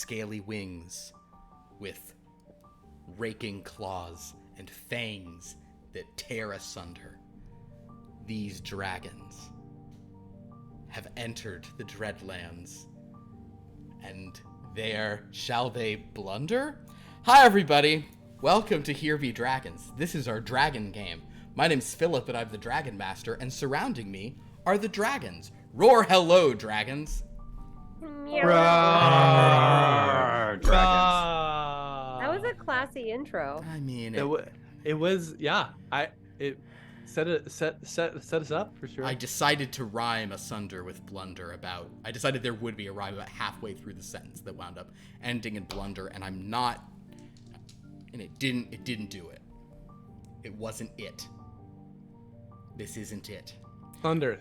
scaly wings with raking claws and fangs that tear asunder. These dragons have entered the Dreadlands, and there shall they blunder? Hi everybody! Welcome to Here Be Dragons. This is our dragon game. My name's Philip and I'm the Dragon Master, and surrounding me are the dragons. Roar hello, dragons! Roar, dragons. that was a classy intro. I mean, it was, yeah. It set us up for sure. I decided to rhyme asunder with blunder I decided there would be a rhyme about halfway through the sentence that wound up ending in blunder, and I'm not, and it didn't do it. It wasn't it. This isn't it. Thunder.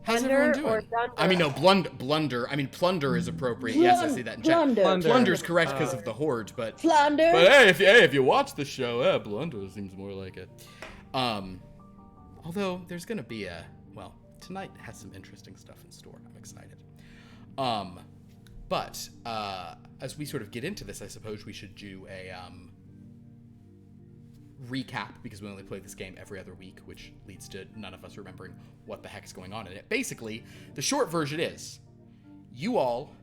How's Thunder everyone doing? or thunder? I mean, no, blunder. I mean, plunder is appropriate. Yes, I see that in chat. Plunder's correct because of the horde, but Flounder. But hey, if you watch the show, blunder seems more like it. Although there's gonna be tonight has some interesting stuff in store. I'm excited. But as we sort of get into this, I suppose we should do a recap, because we only play this game every other week, which leads to none of us remembering what the heck's going on in it. Basically, the short version is, you all,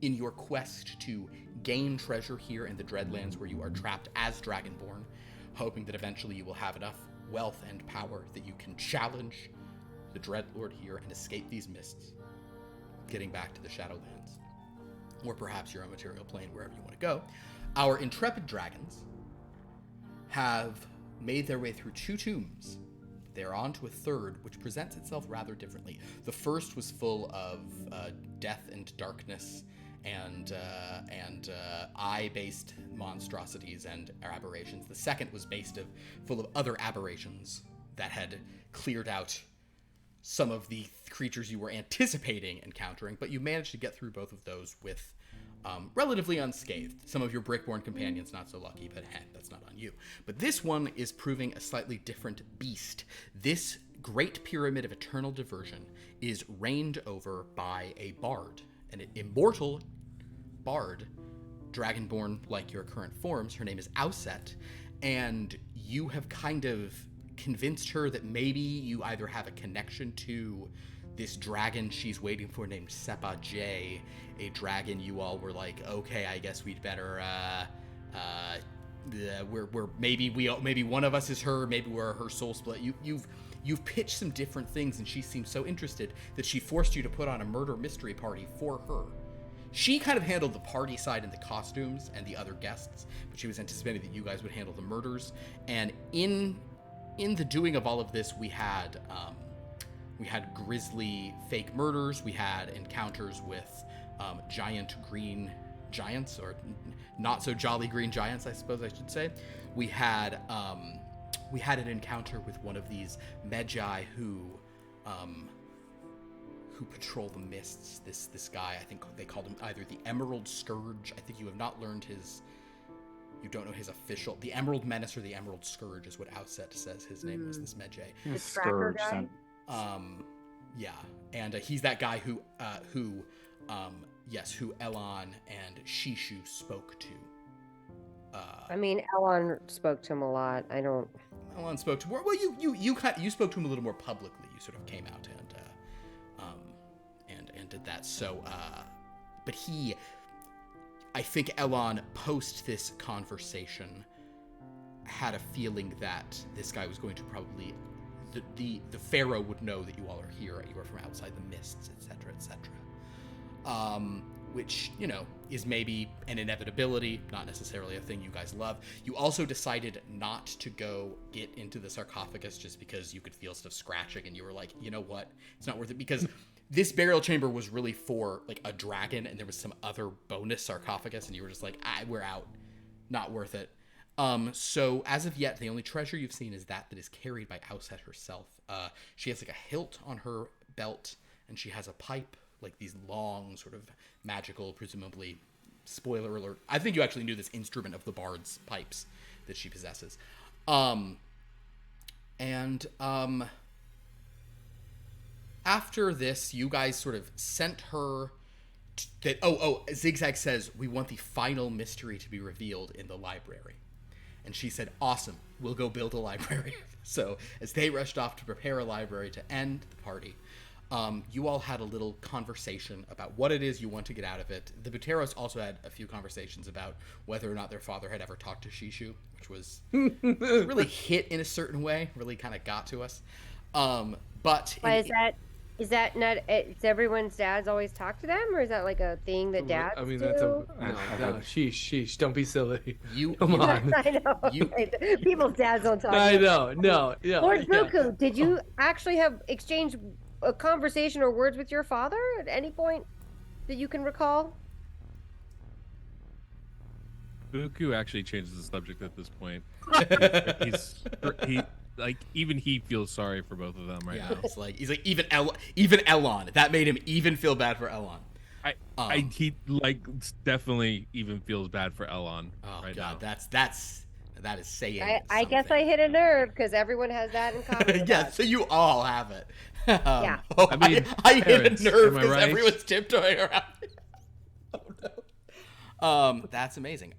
in your quest to gain treasure here in the Dreadlands where you are trapped as Dragonborn, hoping that eventually you will have enough wealth and power that you can challenge the Dreadlord here and escape these mists, getting back to the Shadowlands, or perhaps your own material plane, wherever you want to go. Our intrepid dragons have made their way through 2 tombs. They're on to a third, which presents itself rather differently. The first was full of death and darkness and eye-based monstrosities and aberrations. The second was full of other aberrations that had cleared out some of the creatures you were anticipating encountering, but you managed to get through both of those with relatively unscathed. Some of your Brickborn companions not so lucky, but that's not on you. But this one is proving a slightly different beast. This great pyramid of eternal diversion is reigned over by a bard, an immortal bard, Dragonborn like your current forms. Her name is Auset, and you have kind of convinced her that maybe you either have a connection to this dragon she's waiting for named Sepa J, a dragon you all were like, okay, I guess we'd better, maybe one of us is her, maybe we're her soul split. You've pitched some different things, and she seemed so interested that she forced you to put on a murder mystery party for her. She kind of handled the party side and the costumes and the other guests, but she was anticipating that you guys would handle the murders. And in the doing of all of this, we had grisly fake murders. We had encounters with giant green giants, or not so jolly green giants, I suppose I should say. We had an encounter with one of these magi who patrol the mists. This guy, I think they called him either the Emerald Scourge. I think you have not learned you don't know his official. The Emerald Menace or the Emerald Scourge is what Outset says his name was, this magi. The tracker guy? Yeah, and he's that guy who Elon and Shishu spoke to. I mean, Elon spoke to him a lot. Elon spoke to more. Well, you spoke to him a little more publicly. You sort of came out and did that. So, but I think Elon, post this conversation, had a feeling that this guy was going to probably. The Pharaoh would know that you all are here, you are from outside the mists, etc., etc. Which, is maybe an inevitability, not necessarily a thing you guys love. You also decided not to go get into the sarcophagus just because you could feel stuff scratching, and you were like, you know what, it's not worth it, because this burial chamber was really for, like, a dragon, and there was some other bonus sarcophagus, and you were just like, we're out, not worth it. So as of yet, the only treasure you've seen is that is carried by Auset herself. She has like a hilt on her belt, and she has a pipe, like these long sort of magical, presumably, spoiler alert, I think you actually knew this instrument of the bard's pipes that she possesses. After this, you guys sort of sent her XigXag says, we want the final mystery to be revealed in the library. And she said, awesome, we'll go build a library. So as they rushed off to prepare a library to end the party, you all had a little conversation about what it is you want to get out of it. The Buteros also had a few conversations about whether or not their father had ever talked to Shishu, which was really hit in a certain way, really kind of got to us. But why is that not? It's everyone's dads always talk to them, or is that like a thing that dads do? That's no. Sheesh, don't be silly. Come on. I know. People's dads don't talk. I know. No. Lord Buku, did you actually have exchanged a conversation or words with your father at any point that you can recall? Buku actually changes the subject at this point. Even he feels sorry for both of them right now. It's like he's like even Elon. That made him even feel bad for Elon. He definitely even feels bad for Elon. Oh right god, now. that is saying. I guess I hit a nerve because everyone has that in common. Yeah, so you all have it. Yeah. I hit a nerve because right? everyone's tiptoeing around. Oh no. That's amazing.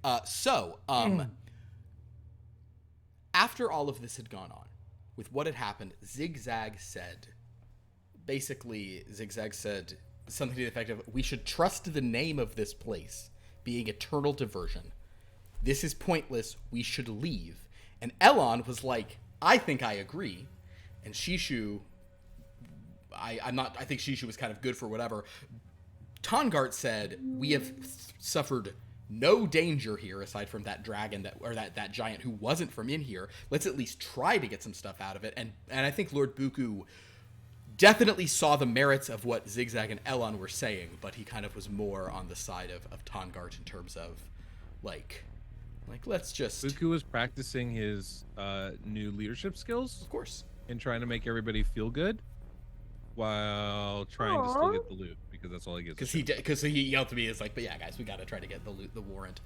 After all of this had gone on, with what had happened, XigXag said something to the effect of, we should trust the name of this place being eternal diversion. This is pointless. We should leave. And Elon was like, I think I agree. And Shishu, I think Shishu was kind of good for whatever. Tongart said, we have suffered no danger here aside from that dragon that giant who wasn't from in here. Let's at least try to get some stuff out of it. And I think Lord Buku definitely saw the merits of what XigXag and Elon were saying, but he kind of was more on the side of Tongart in terms of like let's just. Buku was practicing his new leadership skills, Of course. and trying to make everybody feel good while trying to still get the loot, because that's all he gets. Because he yelled to me, it's like, but yeah, guys, we got to try to get the loot, the warrant,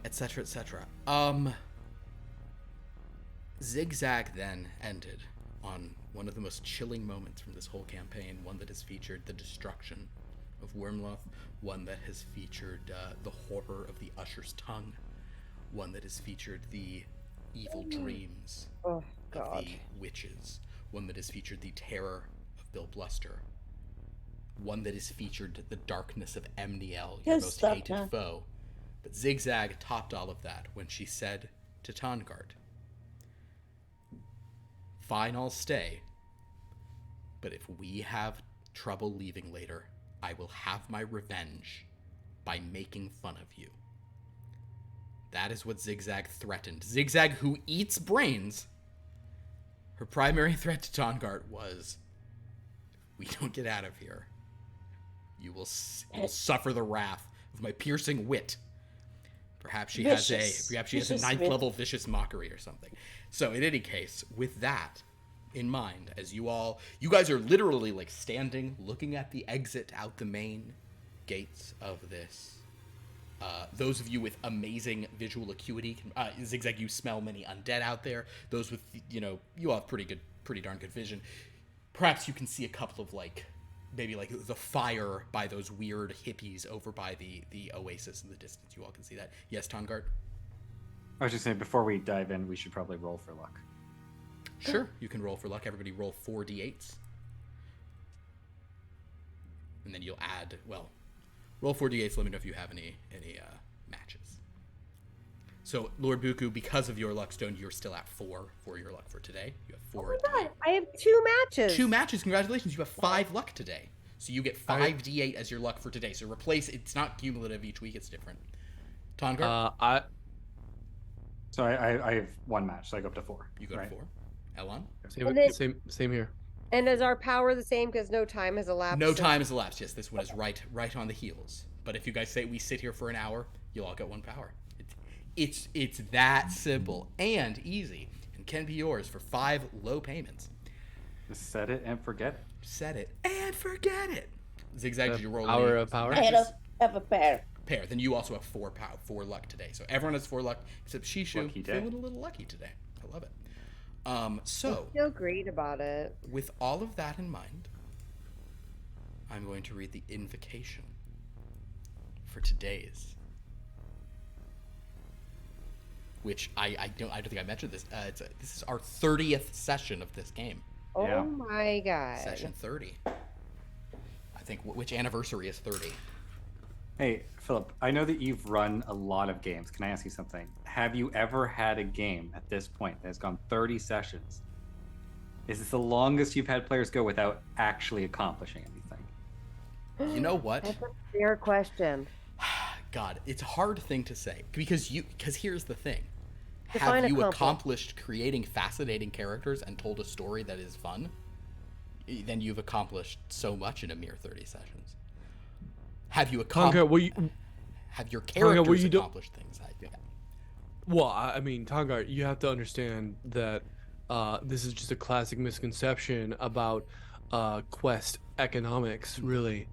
etc., etc. XigXag then ended on one of the most chilling moments from this whole campaign, one that has featured the destruction of Wyrmloth, one that has featured the horror of the Usher's tongue, one that has featured the evil dreams of the witches, one that has featured the terror of Bill Bluster, one that has featured the darkness of Emniel, your most hated foe. But XigXag topped all of that when she said to Tongart, fine, I'll stay, but if we have trouble leaving later, I will have my revenge by making fun of you. That is what XigXag threatened. XigXag, who eats brains, her primary threat to Tongart was, if we don't get out of here, you will suffer the wrath of my piercing wit. Perhaps she has a ninth level vicious mockery or something. So in any case, with that in mind, as you guys are literally like standing, looking at the exit out the main gates of this. Those of you with amazing visual acuity, XigXag, you smell many undead out there. Those with, you all have pretty darn good vision. Perhaps you can see a couple of maybe the fire by those weird hippies over by the oasis in the distance. You all can see that. Yes, Tongart? I was just saying, before we dive in, we should probably roll for luck. Sure, you can roll for luck. Everybody roll 4 d8s. And then you'll add, roll 4 d8s. Let me know if you have any matches. So, Lord Buku, because of your luck stone, you're still at 4 for your luck for today. You have 4. Oh my god, I have 2 matches. 2 matches. Congratulations. You have 5 luck today. So you get 5 d8 as your luck for today. So replace, it's not cumulative each week, it's different. Tongart? So I have 1 match, so I go up to 4. You go to 4. Elon? Same here. And is our power the same because no time has elapsed? No time has elapsed. Yes, this one is right on the heels. But if you guys say we sit here for an hour, you'll all get 1 power. It's that simple and easy, and can be yours for 5 low payments. Just set it and forget it. Set it and forget it. XigXag, did you roll Power of power? matches? I have a pair. Then you also have 4 luck today. So everyone has 4 luck except Shishu, feeling a little lucky today. I love it. So I feel great about it. With all of that in mind, I'm going to read the invocation for today's, which I don't think I mentioned this. This is our 30th session of this game. Yeah. Oh my god. Session 30. I think which anniversary is 30? Hey, Philip, I know that you've run a lot of games. Can I ask you something? Have you ever had a game at this point that has gone 30 sessions? Is this the longest you've had players go without actually accomplishing anything? You know what? That's a fair question. God, it's a hard thing to say because here's the thing. Define Have you accomplish. accomplished creating fascinating characters and told a story that is fun? Then you've accomplished so much in a mere 30 sessions. Have you Tonga, accomplished? Have your characters you do- accomplished things? Well, I mean, Tongar, you have to understand that this is just a classic misconception about quest economics, really,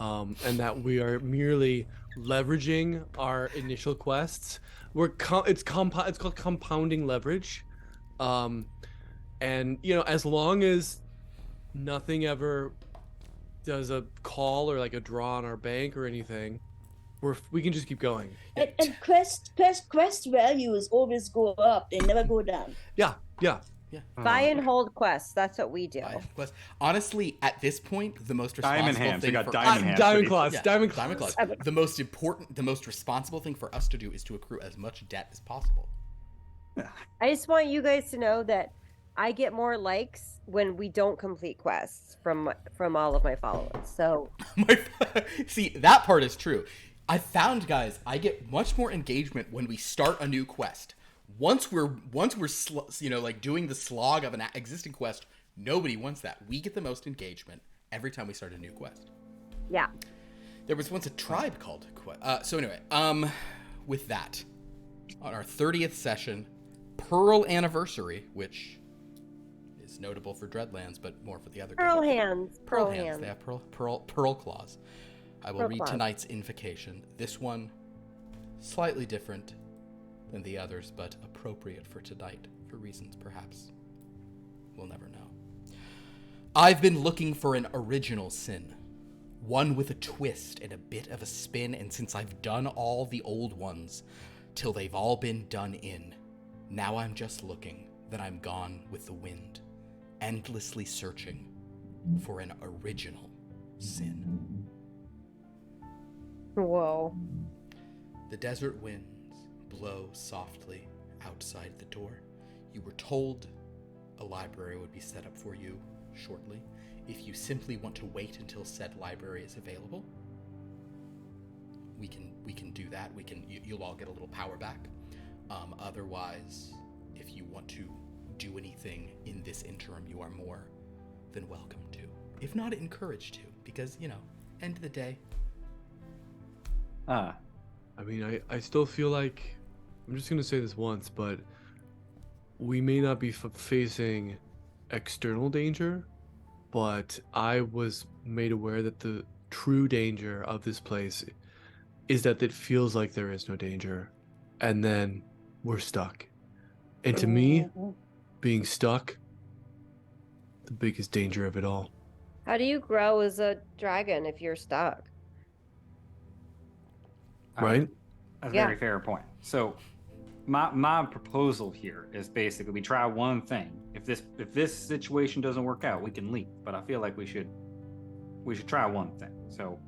and that we are merely leveraging our initial quests. It's called compounding leverage, and as long as nothing ever does a call or like a draw on our bank or anything, we can just keep going. And quest values always go up; they never go down. Yeah. Buy and hold quests. That's what we do. Honestly, at this point, the most responsible Diamond hands. thing We got for diamond hands. Diamond What claws. Yeah, Diamond Diamond claws. claws. The most responsible thing for us to do is to accrue as much debt as possible. I just want you guys to know that I get more likes when we don't complete quests from all of my followers. So See, that part is true. I found, guys, I get much more engagement when we start a new quest. Once we're doing the slog of an existing quest, nobody wants that. We get the most engagement every time we start a new quest. yeah. There was once a tribe called so anyway, with that, on our 30th session, Pearl Anniversary, which is notable for Dreadlands, but more for the other Pearl games. hands. Pearl hands. They have pearl claws. I will Pearl read claws. tonight's invocation. This one, slightly different than the others, but appropriate for tonight, for reasons perhaps we'll never know. I've been looking for an original sin, one with a twist and a bit of a spin, and since I've done all the old ones, till they've all been done in, now I'm just looking, then I'm gone with the wind, endlessly searching for an original sin. Whoa. The desert winds blow softly outside the door. You were told a library would be set up for you shortly. If you simply want to wait until said library is available, we can do that. You'll all get a little power back. Otherwise, if you want to do anything in this interim, you are more than welcome to. If not, encouraged to, because end of the day. I mean, I still feel like, I'm just gonna say this once, but we may not be facing external danger, but I was made aware that the true danger of this place is that it feels like there is no danger, and then we're stuck. And to me, being stuck, the biggest danger of it all. How do you grow as a dragon if you're stuck? Right? A Yeah. very fair point. So my proposal here is basically we try one thing. If this situation doesn't work out, we can leave. But I feel like we should try one thing. So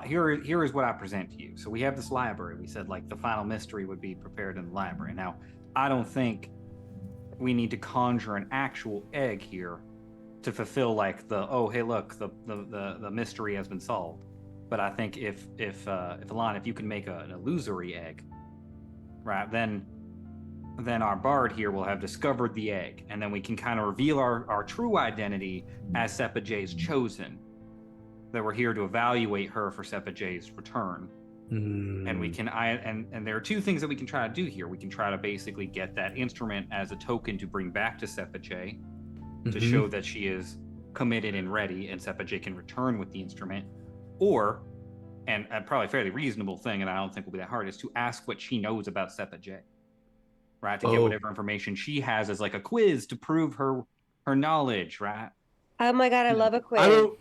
here is what I present to you. So we have this library. We said like the final mystery would be prepared in the library. Now, I don't think we need to conjure an actual egg here to fulfill like the mystery has been solved. But I think if Alana, if you can make an illusory egg, right, then our bard here will have discovered the egg, and then we can kind of reveal our true identity as Seppa J's chosen. That we're here to evaluate her for Seppa J's return. And we can and there are two things that we can try to do here. We can try to basically get that instrument as a token to bring back to Seppa J to show that she is committed and ready, and Seppa J can return with the instrument. Or, and a probably fairly reasonable thing, and I don't think will be that hard, is to ask what she knows about Seppa J. Right? To get whatever information she has as like a quiz to prove her knowledge, right? Oh my god, I love a quiz. I don't,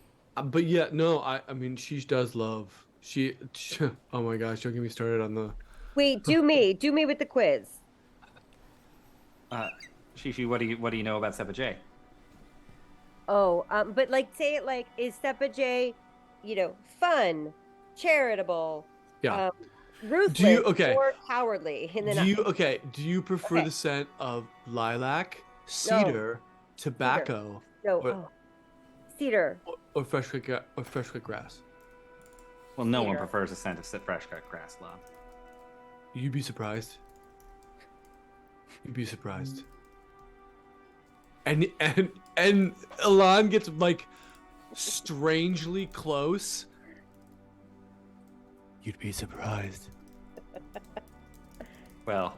but yeah, no, I mean, she does love Oh my gosh! Don't get me started on the. Wait, do me with the quiz. Shishi, what do you know about Sepa J? Oh, but like say it like is Sepa J, fun, charitable, Yeah. ruthless, okay. or cowardly? And then Do you prefer Okay. the scent of lilac, cedar, tobacco, no, cedar. or fresh cut grass? Well, no one Cedar. prefers the scent of fresh cut grass, Lon. You'd be surprised. You'd be surprised. And Elan gets like strangely close. You'd be surprised. Well,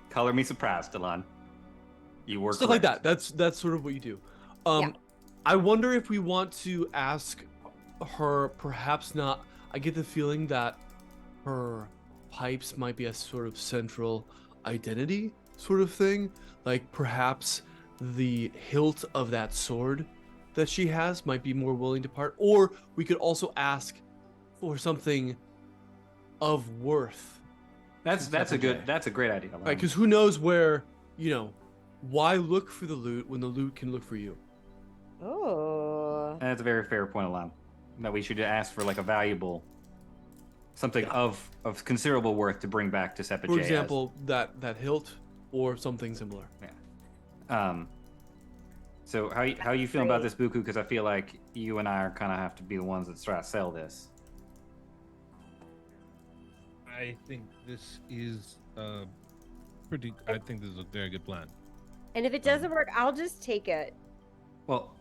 color me surprised, Alon. You work Stuff like that. That's sort of what you do. Yeah. I wonder if we want to ask her. Perhaps not. I get the feeling that her pipes might be a sort of central identity sort of thing. Like perhaps the hilt of that sword that she has might be more willing to part. Or we could also ask for something of worth. That's a great idea, Alon. Right, because who knows where, why look for the loot when the loot can look for you? Oh. That's a very fair point, Alon. That we should ask for like a valuable, something of considerable worth to bring back to Sepa J. For example, that hilt or something similar. Yeah. So how you feeling about this, Buku? Because I feel like you and I are kind of have to be the ones that try to sell this. I think this is I think this is a very good plan. And if it doesn't work, I'll just take it. Well,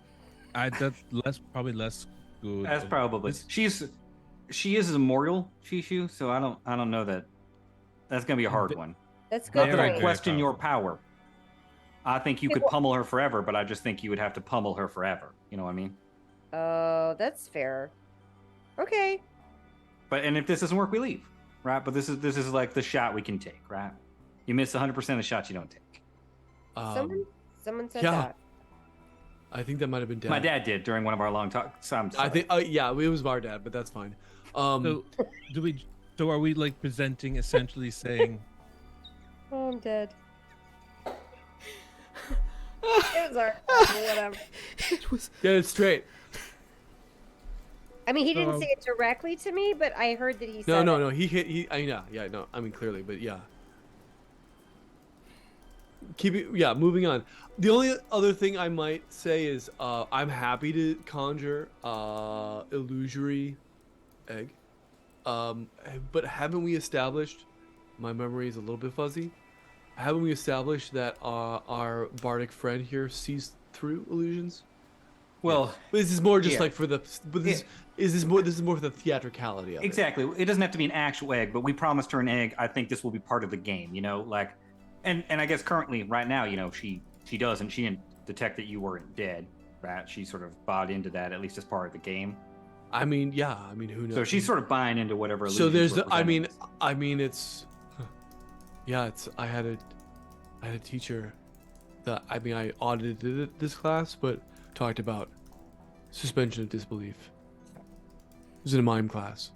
That's probably less good. that's probably she is immortal, Shishu. So I don't know that's gonna be a hard one. That's Not good. that I point. question your power. I think you could pummel her forever, but I just think you would have to pummel her forever. You know what I mean? Oh, that's fair. Okay. And if this doesn't work, we leave, right? But this is like the shot we can take, right? You miss 100% of the shots you don't take. Someone said yeah. that. I think that might have been Dad. My dad did during one of our long talks. I'm sorry. I think, it was our dad, but that's fine. So are we like presenting essentially saying Oh, I'm dead. It was our whatever. It was. Get it straight. I mean, he didn't say it directly to me, but I heard that he said No, it. no. He. No. I mean, clearly, but yeah. Keep it. Yeah, moving on. The only other thing I might say is, I'm happy to conjure illusory egg. But haven't we established? My memory is a little bit fuzzy. Haven't we established that our bardic friend here sees through illusions? Well, This is more just yeah. like for the. But this is more for the theatricality of it. exactly. It doesn't have to be an actual egg, but we promised her an egg. I think this will be part of the game. Like, and I guess currently, right now, she didn't detect that you weren't dead, right? She sort of bought into that, at least as part of the game. I mean, yeah. I mean, who knows? So she's sort of buying into whatever. So illusions there's. we're presenting. I mean, it's. Yeah, it's. I had a teacher that I audited this class, but talked about suspension of disbelief. It was in a mime class.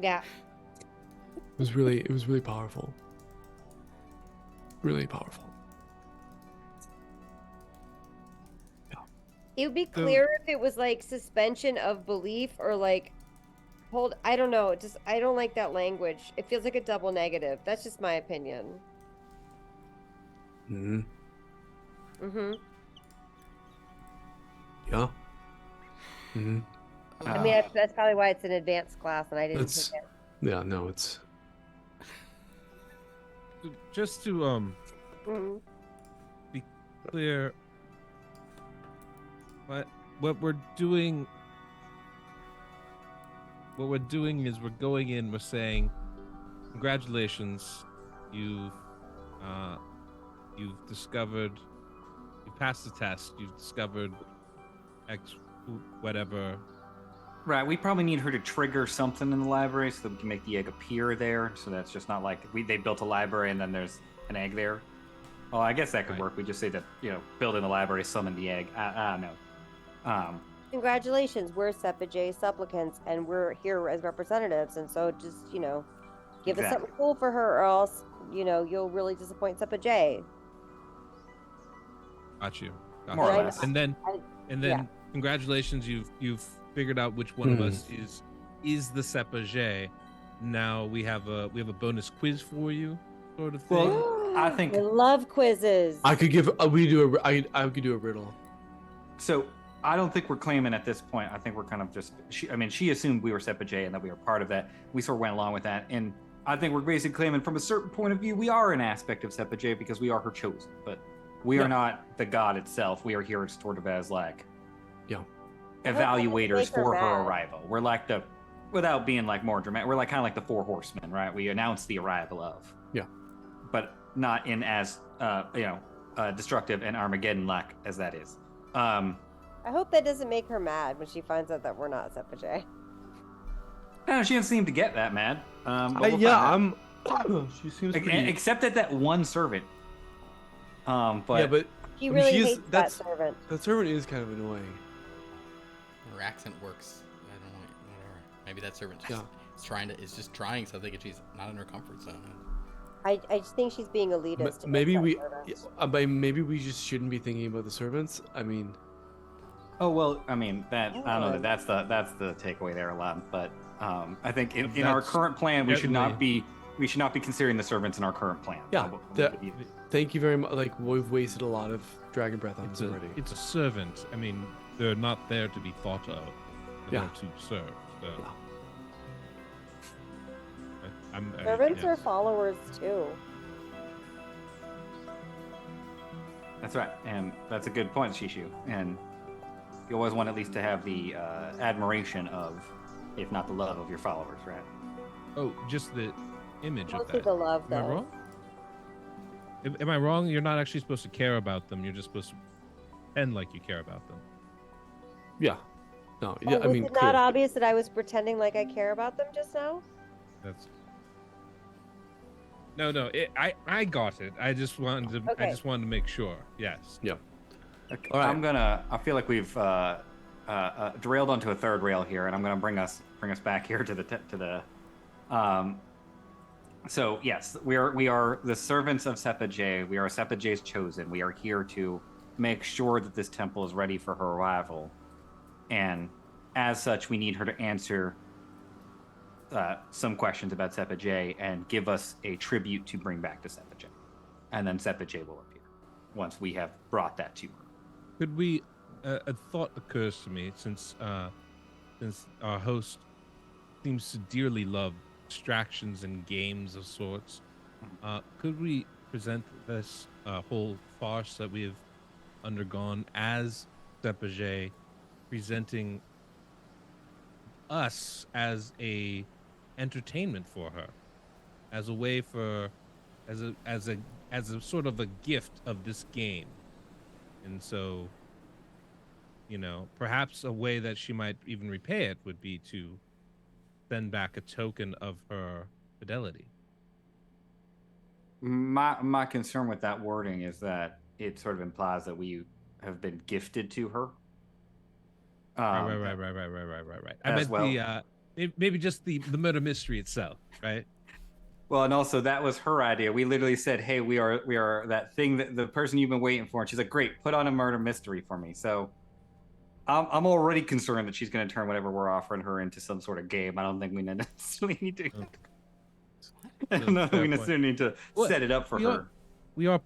Yeah. It was really powerful. Really powerful. It would be clearer if it was like suspension of belief or like I don't know. I don't like that language. It feels like a double negative. That's just my opinion. Mm-hmm. Mm-hmm. Yeah. Mm-hmm. I mean, that's probably why it's an advanced class and I didn't take it. Yeah, no, it's. just to Mhm. be clear, what we're doing is we're going in, we're saying congratulations, you've discovered, you passed the test, you've discovered X whatever. Right, we probably need her to trigger something in the library so that we can make the egg appear there. So that's just not like they built a library and then there's an egg there. Well, I guess that could work. We just say that build in the library, summon the egg. I don't know. Congratulations, we're Sepa J supplicants, and we're here as representatives, and so just, give us something cool for her, or else, you'll really disappoint Sepa J. Got you. More or less. And then, yeah. congratulations, you've figured out which one of us is the Sepa J. Now we have a bonus quiz for you, sort of thing. Well, I think I love quizzes. I could give. I could do a riddle. so. I don't think we're claiming at this point. I think we're kind of just. She assumed we were Sepa J and that we were part of that. We sort of went along with that, and I think we're basically claiming from a certain point of view we are an aspect of Sepa J because we are her chosen, but we are not the god itself. We are here sort of as like, evaluators for her arrival. We're like without being like more dramatic, we're like kind of like the four horsemen, right? We announce the arrival of. Yeah. But not in as destructive and Armageddon-like as that is. I hope that doesn't make her mad when she finds out that we're not Sepa J. No, she doesn't seem to get that mad. She seems pretty... Except that one servant. But he really hates that servant. That servant is kind of annoying. Her accent works. I don't know, whatever. Maybe that servant is just trying something, and she's not in her comfort zone. I just think she's being elitist. Maybe we just shouldn't be thinking about the servants. I mean. Oh well, I don't know that's the takeaway there a lot, but I think in our current plan we should not be considering the servants in our current plan. Yeah. Thank you very much. Like we've wasted a lot of dragon breath on this already. It's a servant. I mean, they're not there to be thought of. They're there to serve. So. Yeah. Servants are followers too. That's right, and that's a good point, Shishu. And you always want at least to have the admiration of, if not the love of your followers, right? Oh, just the image Mostly of that. the love, Am I wrong? Am I wrong? You're not actually supposed to care about them. You're just supposed to pretend like you care about them. Yeah. No. Yeah. Was it not obvious that I was pretending like I care about them just now? That's. No. I got it. I just wanted to. Okay. I just wanted to make sure. Yes. Yeah. Okay, all right. I feel like we've derailed onto a third rail here, and I'm gonna bring us back here to the. So yes, we are the servants of Sepa J. We are Sepa J's chosen. We are here to make sure that this temple is ready for her arrival, and as such, we need her to answer some questions about Sepa J and give us a tribute to bring back to Sepa J, and then Sepa J will appear once we have brought that to her. Could we? A thought occurs to me since our host seems to dearly love distractions and games of sorts. Could we present this whole farce that we have undergone as Sepa J, presenting us as a entertainment for her, as a way for, as a sort of a gift of this game, and so, perhaps a way that she might even repay it would be to send back a token of her fidelity. My concern with that wording is that it sort of implies that we have been gifted to her. Right. I meant maybe just the murder mystery itself, right? Well, and also that was her idea. We literally said, "Hey, we are that thing that the person you've been waiting for." And she's like, "Great, put on a murder mystery for me." So I'm already concerned that she's going to turn whatever we're offering her into some sort of game. I don't think we necessarily need to. I don't know. We necessarily need to set it up for her. We are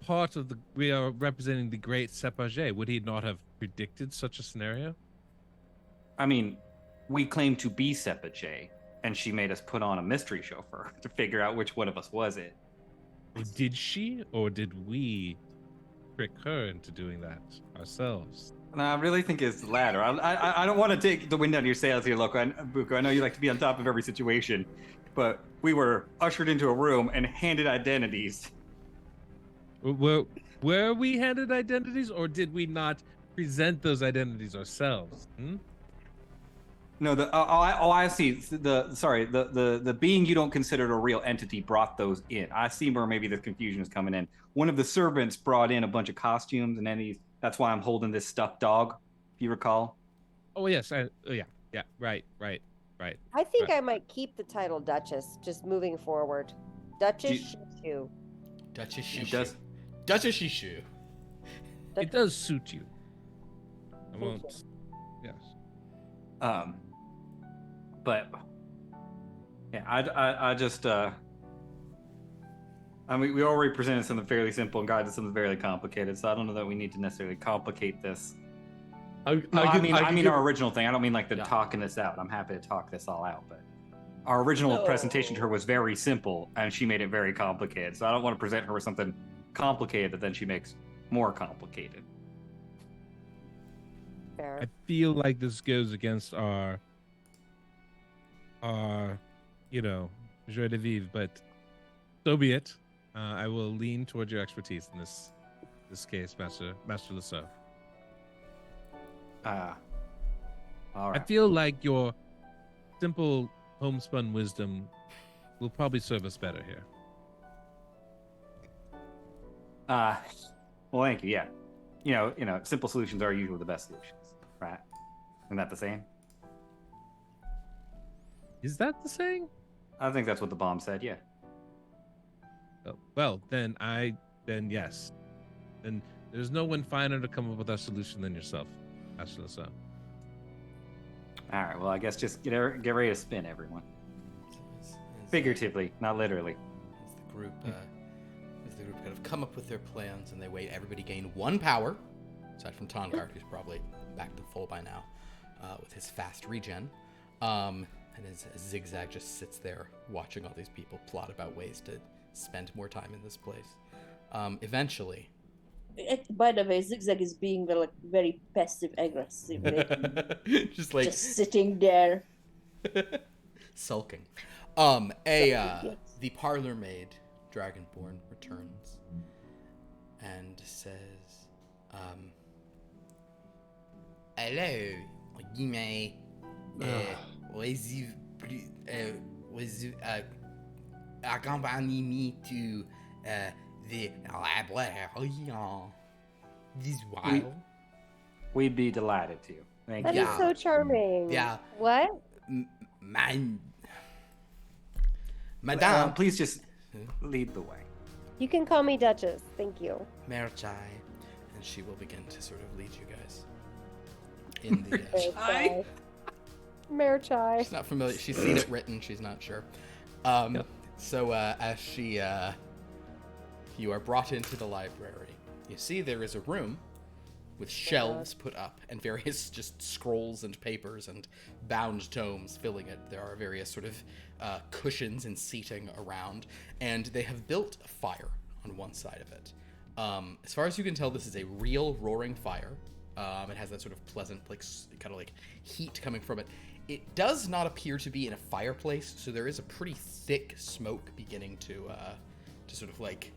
we are representing the great Sepa J. Would he not have predicted such a scenario? I mean, we claim to be Sepa J, and she made us put on a mystery show for her to figure out which one of us was it. Did she, or did we trick her into doing that ourselves? No, I really think it's the latter. I don't want to take the wind out of your sails here, Buko. I know you like to be on top of every situation, but we were ushered into a room and handed identities. Were we handed identities, or did we not present those identities ourselves? No, I see. The being you don't consider a real entity brought those in. I see where maybe the confusion is coming in. One of the servants brought in a bunch of costumes, and then that's why I'm holding this stuffed dog, if you recall. Oh yes, yeah. Right. I think Right. I might keep the title Duchess, just moving forward. Duchess Shishu. Duchess It Shishu. does. Duchess Shishu. It does suit you. I Thank won't. Yes. But yeah, I just I mean, we already presented something fairly simple and got to something fairly complicated, so I don't know that we need to necessarily complicate this. I mean our original thing. I don't mean like the Yeah. talking this out. I'm happy to talk this all out, but our original presentation to her was very simple, and she made it very complicated. So I don't want to present her with something complicated that then she makes more complicated. Fair. I feel like this goes against our joie de vivre, but so be it. I will lean towards your expertise in this case, Master Lasso. All I right. feel like your simple homespun wisdom will probably serve us better here. Well, thank you. Yeah, you know, simple solutions are usually the best solutions, right? Isn't that the saying? Is that the saying? I think that's what the bomb said. Yeah. Oh, well, then yes. Then there's no one finer to come up with our solution than yourself, Master Lasso. All right. Well, I guess just get ready to spin, everyone. Figuratively, not literally. As the group kind of come up with their plans, and they wait. Everybody gain 1 power, aside from Tongard, who's probably back to full by now, with his fast regen. And as XigXag just sits there watching all these people plot about ways to spend more time in this place. Eventually, By the way, XigXag is being very passive aggressive, just like just sitting there. sulking. The parlor maid, Dragonborn, returns and says, "Hello, Guillemets. Accompany me to the library this while." We'd be delighted to. Thank That you. is so charming. Yeah. What? Madame, Please just lead the way. You can call me Duchess. Thank you. Merchai, and she will begin to sort of lead you guys in the. Merchai. Merchai. She's not familiar. She's seen it written. She's not sure. So as she, you are brought into the library. You see there is a room with shelves put up and various just scrolls and papers and bound tomes filling it. There are various sort of cushions and seating around, and they have built a fire on one side of it. As far as you can tell, this is a real roaring fire. It has that sort of pleasant, like, kind of like heat coming from it. It does not appear to be in a fireplace, so there is a pretty thick smoke beginning to sort of like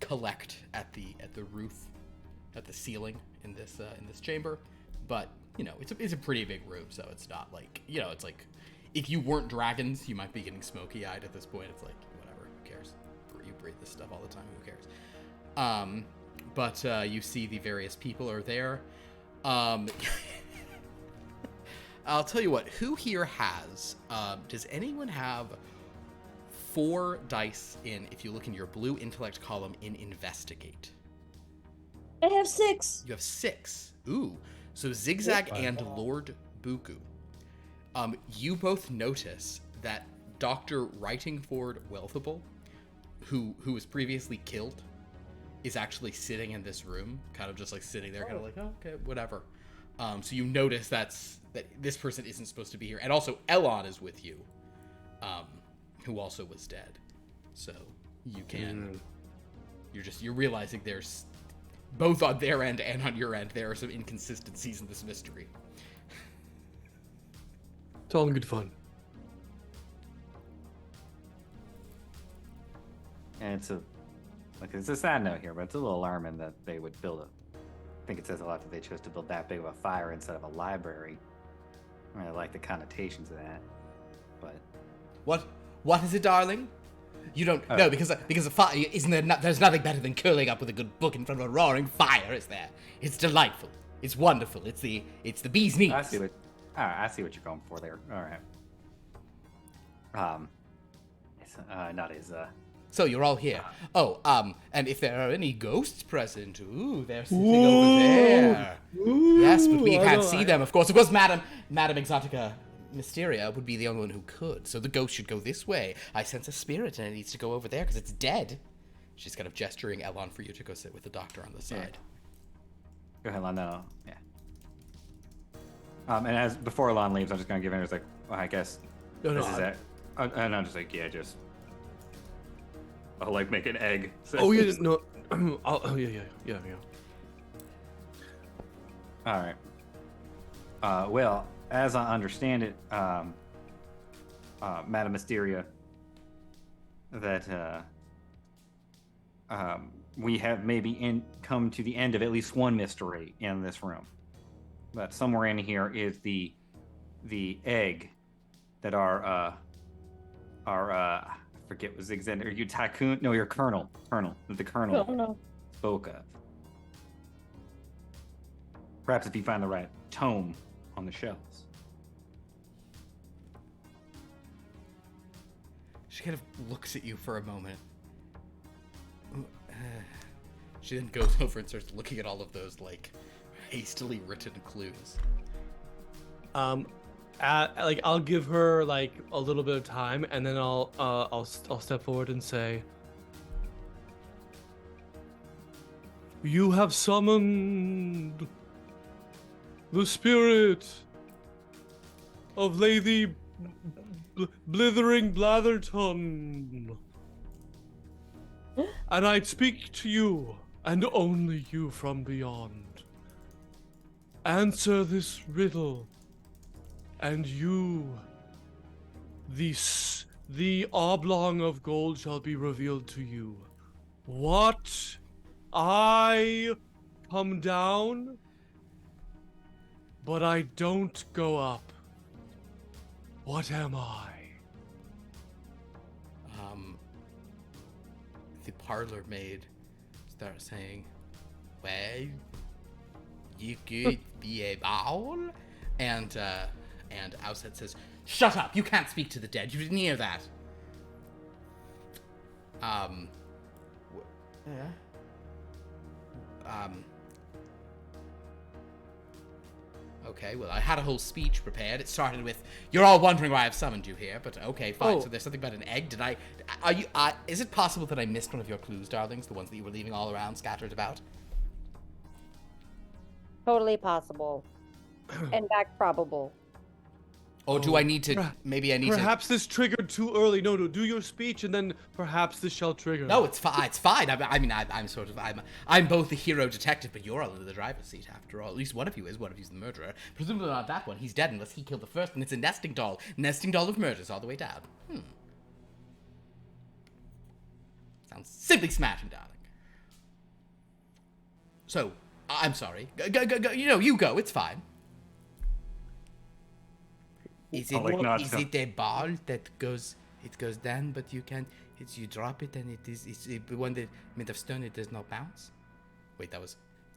collect at the roof, at the ceiling in this chamber. But you know, it's a pretty big room, so it's not like, you know, it's like if you weren't dragons, you might be getting smoky eyed at this point. It's like, whatever, who cares? You breathe this stuff all the time. Who cares? But you see the various people are there. I'll tell you what, who here has, does anyone have 4 dice in, if you look in your blue intellect column, in investigate? I have 6. You have 6. Ooh. So XigXag and Lord Buku. You both notice that Dr. Writingford Wealthable, who was previously killed, is actually sitting in this room, kind of just like sitting there, kind of like, oh, okay, whatever. So you notice that this person isn't supposed to be here. And also Elon is with you, who also was dead. So you can, you're realizing there's, both on their end and on your end, there are some inconsistencies in this mystery. It's all in good fun. And it's a sad note here, but it's a little alarming that they would build I think it says a lot that they chose to build that big of a fire instead of a library. I really like the connotations of that, but What is it, darling? You don't know, because a fire, isn't there? There's nothing better than curling up with a good book in front of a roaring fire, is there? It's delightful. It's wonderful. It's the bee's knees. I see what. All right, I see what you're going for there. All right. It's not as So you're all here. Oh, and if there are any ghosts present, they're sitting over there. Yes, but we can't see them, of course. Of course, Madam Exotica Mysteria would be the only one who could. So the ghost should go this way. I sense a spirit, and it needs to go over there because it's dead. She's kind of gesturing Elon for you to go sit with the doctor on the side. Go ahead, Lon. No, yeah. And as before Lon leaves, I'm just gonna give him like, well, I guess this is it. And I'm just like, yeah, just. I'll like make an egg. So Oh yeah, no. Yeah. All right. Well, as I understand it, Madam Mysteria, that we have maybe come to the end of at least one mystery in this room. But somewhere in here is the egg that our I forget was XigXag, or you tycoon? No, your colonel. That the colonel No. spoke of. Perhaps if you find the right tome on the shelves. She kind of looks at you for a moment. She then goes over and starts looking at all of those, like, hastily written clues. I'll give her like a little bit of time, and then I'll step forward and say, "You have summoned the spirit of Lady Blithering Blatherton, and I speak to you, and only you from beyond. Answer this riddle, and you, the oblong of gold shall be revealed to you. What? I come down, but I don't go up. What am I?" The parlor maid starts saying, "Well, you could be a owl," and Outset says, "Shut up! You can't speak to the dead. You didn't hear that." Okay, well, I had a whole speech prepared. It started with, "You're all wondering why I've summoned you here," but okay, fine. Oh. So there's something about an egg. Is it possible that I missed one of your clues, darlings? The ones that you were leaving all around, scattered about? Totally possible. In fact, probable. Or do I need to, maybe I need to... Perhaps this triggered too early. No, do your speech, and then perhaps this shall trigger. No, it's fine. It's fine. I'm both the hero detective, but you're all in the driver's seat after all. At least one of you is. One of you's the murderer. Presumably not that one. He's dead unless he killed the first, and it's a nesting doll of murders all the way down. Sounds simply smashing, darling. So, I'm sorry. Go, you go. It's fine. Is it a ball that goes down, but you can't, you drop it and it's one that made of stone, it does not bounce? Wait,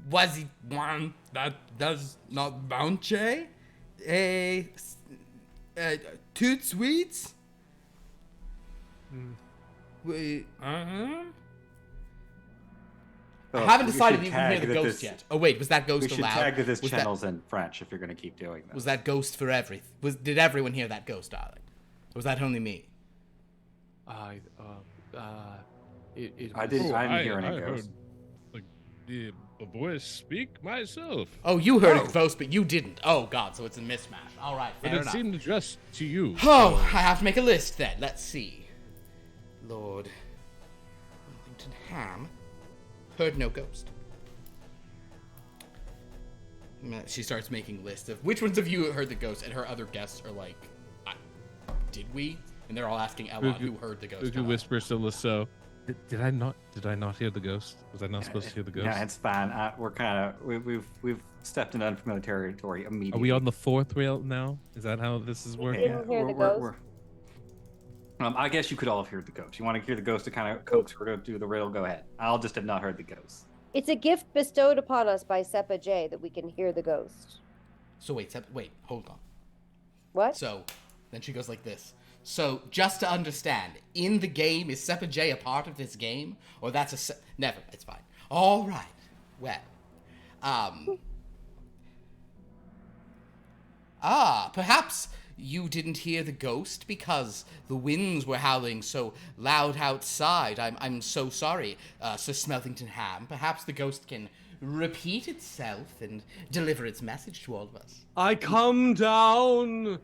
was it one that does not bounce, Toot Sweets? Wait, I haven't decided you can hear the ghost yet. Oh wait, was that ghost We should allowed? tag that this channel's in French if you're going to keep doing this. Was that ghost for did everyone hear that ghost, darling? Or was that only me? I didn't hear any ghost. Heard, like, a voice speak myself. Oh, you heard a voice, but you didn't. Oh god, so it's a mismatch. All right, fair But it enough. seemed addressed to you. Oh, I have to make a list then. Let's see. Lord Wellington Ham heard no ghost. She starts making lists of which ones of you heard the ghost, and her other guests are like, "Did we?" And they're all asking Ella who heard the ghost. Who whispers to Lasso? Did I not hear the ghost? Was I not supposed to hear the ghost? Yeah, it's fine. We're kind of we've stepped into unfamiliar territory immediately. Are we on the fourth rail now? Is that how this is working? didn't hear the ghost? I guess you could all have heard the ghost. You want to hear the ghost to kind of coax her to do the riddle? Go ahead. I'll just have not heard the ghost. It's a gift bestowed upon us by Seppa J that we can hear the ghost. So wait, hold on. What? So then she goes like this. So just to understand, in the game, is Seppa J a part of this game? Or that's never, it's fine. All right. Well, perhaps you didn't hear the ghost because the winds were howling so loud outside. I'm so sorry, Sir Smeltington Ham. Perhaps the ghost can repeat itself and deliver its message to all of us. I come down,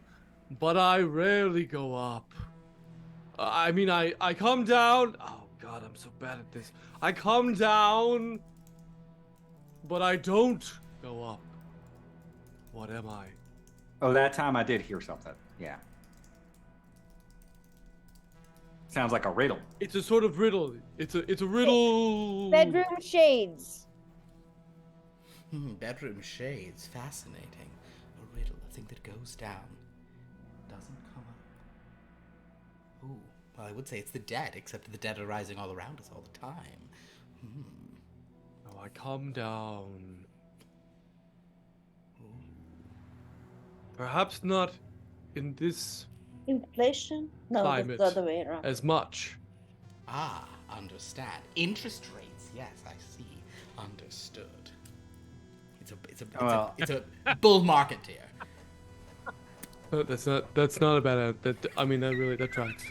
but I rarely go up. I come down. Oh God, I'm so bad at this. I come down, but I don't go up. What am I? Oh, that time I did hear something. Yeah. Sounds like a riddle. It's a sort of riddle. It's a riddle. Bedroom shades. Bedroom shades. Fascinating. A riddle. A thing that goes down. Doesn't come up. Ooh. Well, I would say it's the dead, except the dead are rising all around us all the time. Oh, I come down. Perhaps not in this Inflation? No, climate that's the other way around. as much. Ah, understand. Interest rates. Yes, I see. Understood. It's a bull market here. That's not a bad. That tracks.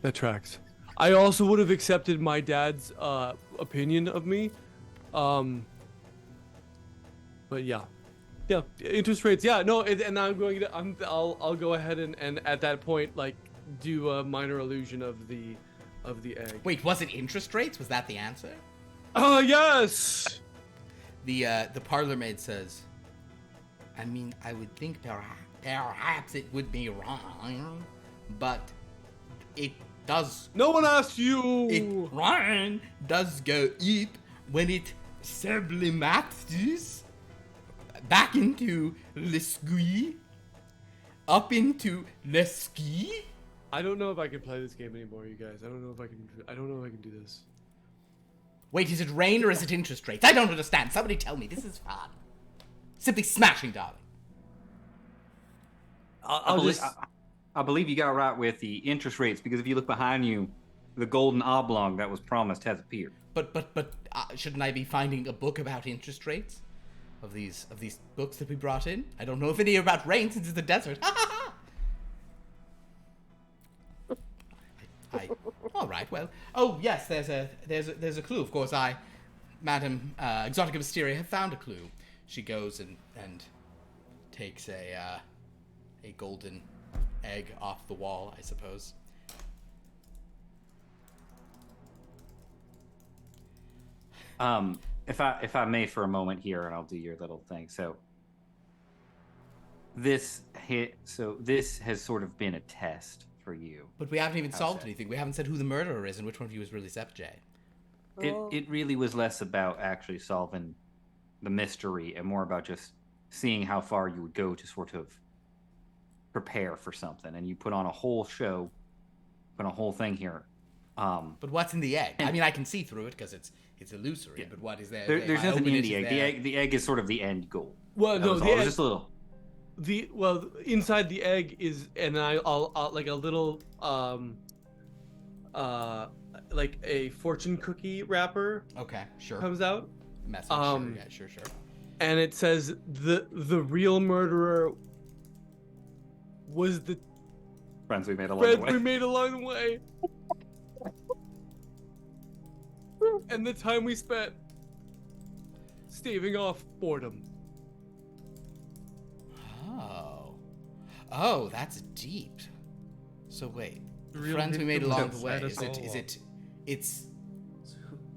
That tracks. I also would have accepted my dad's opinion of me, but yeah, interest rates. Yeah, no, and I'll go ahead and at that point like do a minor illusion of the egg. Wait, was it interest rates? Was that the answer? Yes. The parlor maid says, I mean, I would think perhaps it would be wrong, but it does. No one asked you. It wrong does go up when it sublimates back into l'esqui, up into l'esqui. I don't know if I can play this game anymore, you guys. I don't know if I can do this. Wait, is it rain or is it interest rates? I don't understand. Somebody tell me. This is fun. Simply smashing, darling. I believe you got right with the interest rates, because if you look behind you, the golden oblong that was promised has appeared. But shouldn't I be finding a book about interest rates? Of these books that we brought in? I don't know if any are about rain since it's the desert. All right. Well. Oh yes. There's a clue. Of course, Madam Exotica Mysteria, have found a clue. She goes and takes a golden egg off the wall, I suppose. If I may for a moment here, and I'll do your little thing. So this has sort of been a test for you. But we haven't even solved anything. We haven't said who the murderer is and which one of you is really Seppa J. It really was less about actually solving the mystery and more about just seeing how far you would go to sort of prepare for something. And you put on a whole show, put on a whole thing here. But what's in the egg? I mean, I can see through it because it's illusory. Yeah. But what is there? There's nothing in the egg. The egg is sort of the end goal. Well, no, the egg, just a little. Inside the egg is, and I'll like a little like a fortune cookie wrapper. Okay, sure. Comes out. Message. Sure. And it says the real murderer was the friends we made along the way. And the time we spent staving off boredom. Oh, that's deep. So wait, the friends we made along the way. It's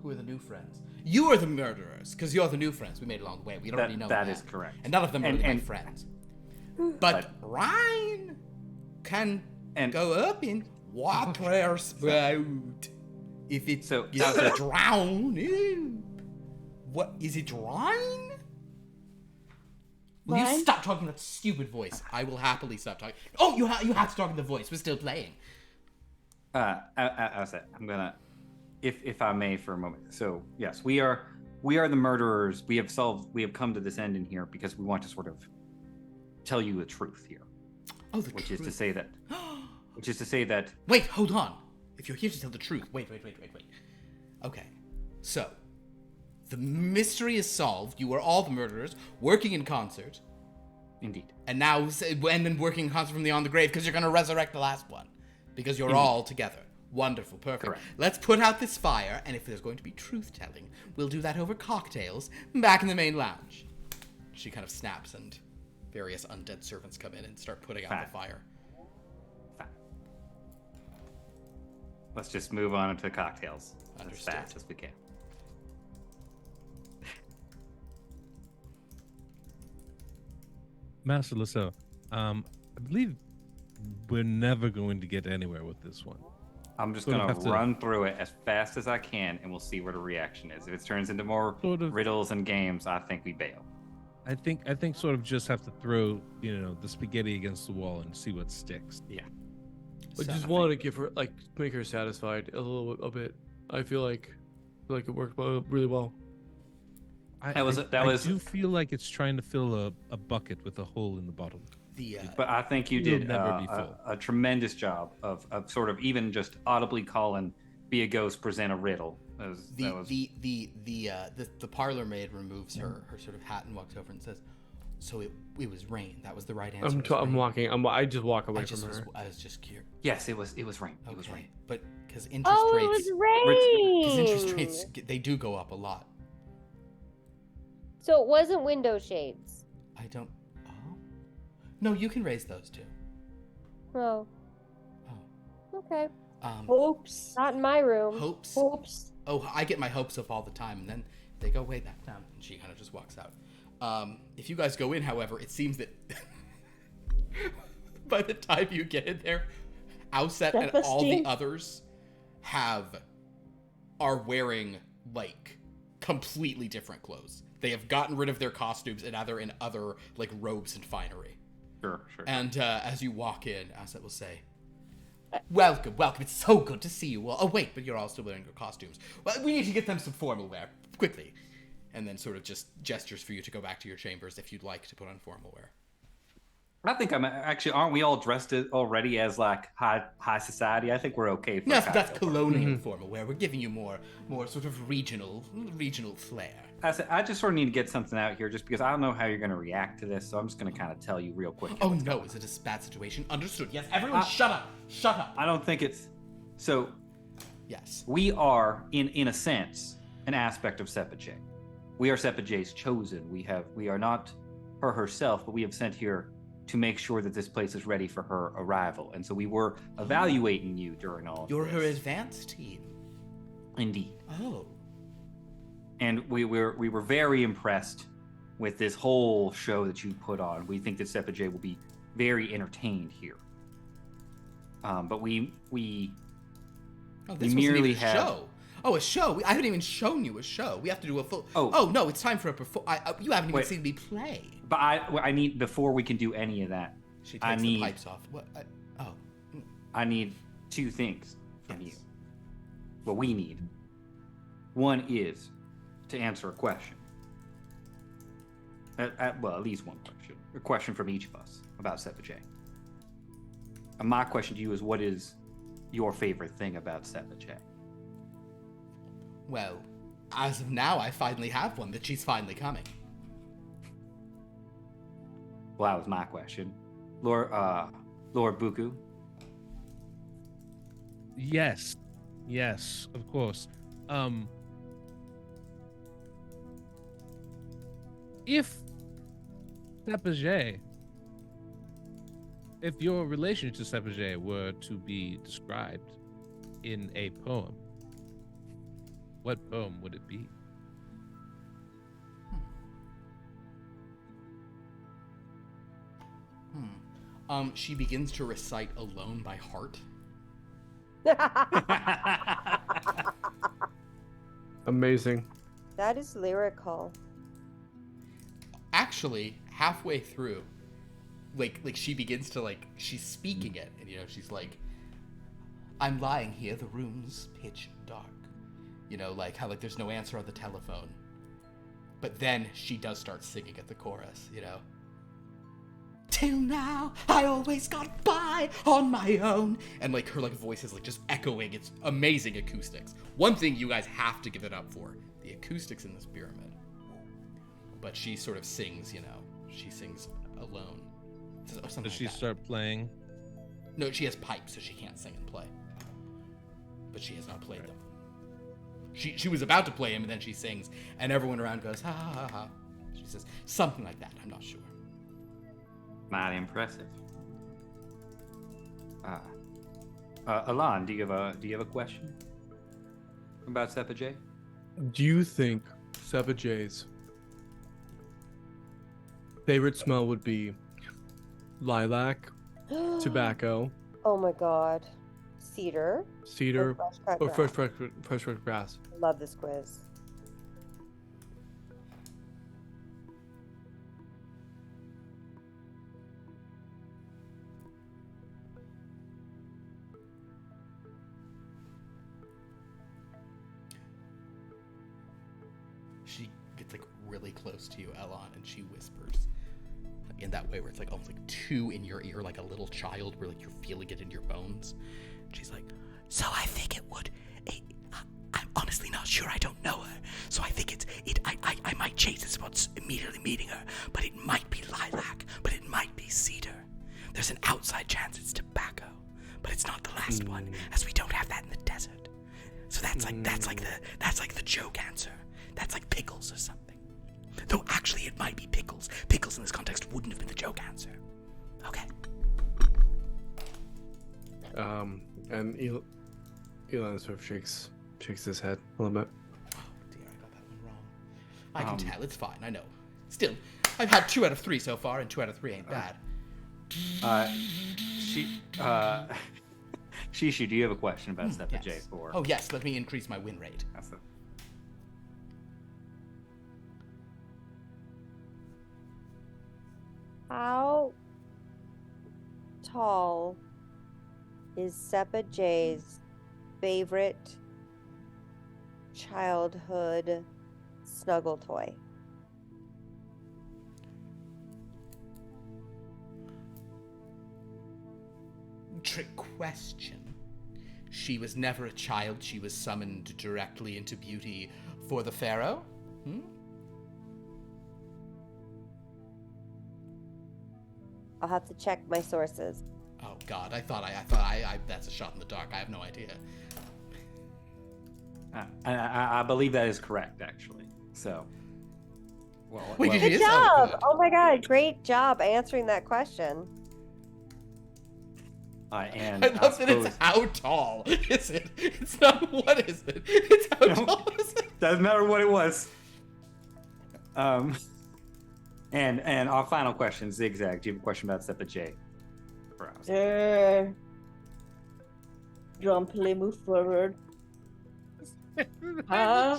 who are the new friends? You are the murderers, because you're the new friends we made along the way. We already know that. That is correct. And none of them are my friends. But Ryan can go up in water spout. If it's drown. What is it drawing? Will you stop talking that stupid voice? I will happily stop talking. Oh, you have to talk in the voice. We're still playing. I'm gonna, if I may for a moment. So yes, we are we are the murderers. We have come to this end in here because we want to sort of tell you the truth here. Oh, the which truth. is to say that Wait, hold on. If you're here to tell the truth, wait. Okay, so the mystery is solved. You are all the murderers working in concert. Indeed. And then working in concert from beyond the grave because you're going to resurrect the last one. Because you're all together. Wonderful, perfect. Correct. Let's put out this fire, and if there's going to be truth-telling, we'll do that over cocktails back in the main lounge. She kind of snaps, and various undead servants come in and start putting out the fire. Fine. Let's just move on into cocktails Understood. as fast as we can. Master Lasso, I believe we're never going to get anywhere with this one. I'm just Sort of going have to to- run through it as fast as I can, and we'll see where the reaction is. If it turns into more Sort of- riddles and games, I think we bail. I think sort of just have to throw, the spaghetti against the wall and see what sticks. Yeah. I just want to give her, make her satisfied a bit. I feel like it worked really well. I That was- do feel like it's trying to fill a bucket with a hole in the bottom. But I think you You'll did never be full. a tremendous job of sort of even just audibly calling, be a ghost, present a riddle. The parlor maid removes her sort of hat and walks over and says, "So it was rain. That was the right answer." I'm walking. I just walk away I from her. was just curious. Yes, it was rain. It was Okay, rain. but because interest Oh, it rates, was rain. because interest rates they do go up a lot. So it wasn't window shades. I don't. Oh, no, you can raise those too. Oh. Oh, Okay. Hopes. Not in my room. hopes. Hopes. Oh, I get my hopes up all the time, and then they go way back down. And she kind of just walks out. If you guys go in, however, it seems that by the time you get in there, Outset and all the Self-esteem. others are wearing completely different clothes. They have gotten rid of their costumes and now they're in other robes and finery. Sure. And as you walk in, Outset will say, Welcome. It's so good to see you all. Oh, wait, but you're all still wearing your costumes. Well, we need to get them some formal wear, quickly. And then sort of just gestures for you to go back to your chambers if you'd like to put on formal wear. I think aren't we all dressed already as high society? I think we're okay for Yes, a that's cocktail colonial formal wear. We're giving you more sort of regional flair. I just sort of need to get something out here just because I don't know how you're going to react to this, so I'm just going to kind of tell you real quick. Oh, no, is it a bad situation? Understood. Yes, everyone shut up. Shut up. I don't think it's... So, Yes. we are, in a sense, an aspect of Sepajay. We are Sepajay's chosen. We are not her herself, but we have sent here to make sure that this place is ready for her arrival. And so we were evaluating you during all of You're this. her advanced team. Indeed. Oh. And we were very impressed with this whole show that you put on. We think that Sepajay will be very entertained here. But we Oh, this We wasn't merely even a have- show. Oh, a show. I haven't even shown you a show. We have to do a full... Oh. Oh, no, it's time for a you haven't even Wait. seen me play. but I need, before we can do any of that, She I takes need- the pipes off. What? I need two things from you. Yes. What we need. One is to answer a question. Well, at least one question. A question from each of us about Sepajay. And my question to you is, what is your favorite thing about Sepajay? Well, as of now, I finally have one, that she's finally coming. Well, that was my question. Lord Buku, Yes, of course. If Sepajay, if your relation to Sepajay were to be described in a poem, what poem would it be? She begins to recite Alone by Heart. Amazing. That is lyrical. Actually, halfway through, like she begins to she's speaking it, and she's like, I'm lying here, the room's pitch dark. How there's no answer on the telephone. But then she does start singing at the chorus, you know. Till now, I always got by on my own. And like her like voice is like just echoing. It's amazing acoustics. One thing you guys have to give it up for, the acoustics in this pyramid. But she sort of sings, you know. She sings alone. Or something Does she like that. start playing? No, she has pipes, so she can't sing and play. But she has not played them. She was about to play him, and then she sings, and everyone around goes, ha ha ha ha. She says something like that. I'm not sure. Mighty impressive. Alon, do you have a question about Seppa J? Do you think Seppa J's favorite smell would be lilac, tobacco, Oh my god. Cedar. cedar, Fresh or cut fresh cut grass? Love this quiz. She gets like really close to you, Elon, and she whispers in that way where it's like almost like two in your ear, like a little child, where like you're feeling it in your bones. She's like, so I think it would. I'm honestly not sure. I don't know her, so I think I might change this about immediately meeting her, but it might be lilac, but it might be cedar. There's an outside chance it's tobacco, but it's not the last one, as we don't have that in the desert. So that's like the joke answer. That's like pickles or something. Though actually it might be pickles. Pickles in this context wouldn't have been the joke answer. Okay. And Elon sort of shakes his head a little bit. Oh dear, I got that one wrong. I can tell, it's fine, I know. Still, I've had 2 out of 3 so far, and 2 out of 3 ain't bad. Shishu, do you have a question about Seppa J Yes. for? Oh yes, let me increase my win rate. That's it. How tall is Seppa J's favorite childhood snuggle toy? Trick question. She was never a child. She was summoned directly into beauty for the pharaoh. I'll have to check my sources. Oh God, I thought I that's a shot in the dark. I have no idea. I believe that is correct, actually. So, well, Wait, well, did Good It is? Oh, job! good. Oh my god, great job answering that question. and I love that suppose- it's how tall is it? It's not what is it. It's how No. tall is it? Doesn't matter what it was. And our final question, XigXag. Do you have a question about Seppa J? For us? Drumpily move forward. How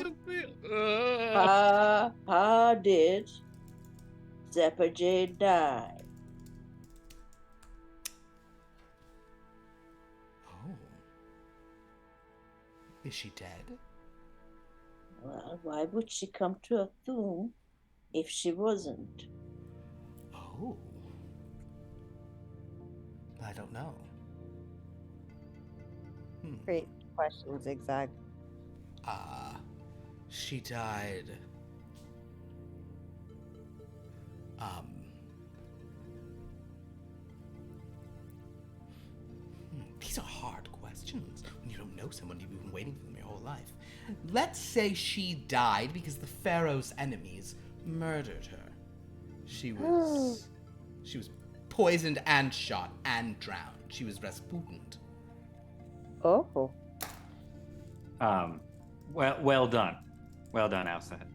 did Seppa J die? Oh. Is she dead? Well, why would she come to a tomb if she wasn't? Oh. I don't know. Great question, XigXag. She died. These are hard questions. When you don't know someone, you've been waiting for them your whole life. Let's say she died because the pharaoh's enemies murdered her. She was poisoned and shot and drowned. She was Rasputined. Oh. Well done. Well done, Outside.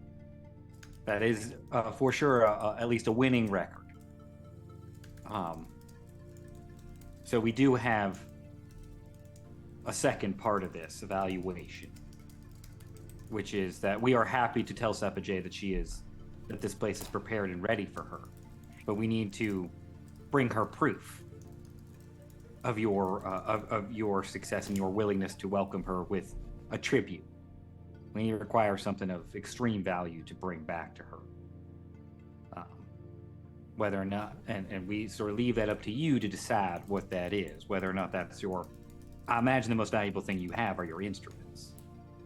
That is for sure at least a winning record. So we do have a second part of this evaluation, which is that we are happy to tell Seppa J that this place is prepared and ready for her, but we need to bring her proof of your success and your willingness to welcome her with a tribute. We require something of extreme value to bring back to her. Whether or not, and we sort of leave that up to you to decide what that is, whether or not that's your. I imagine the most valuable thing you have are your instruments,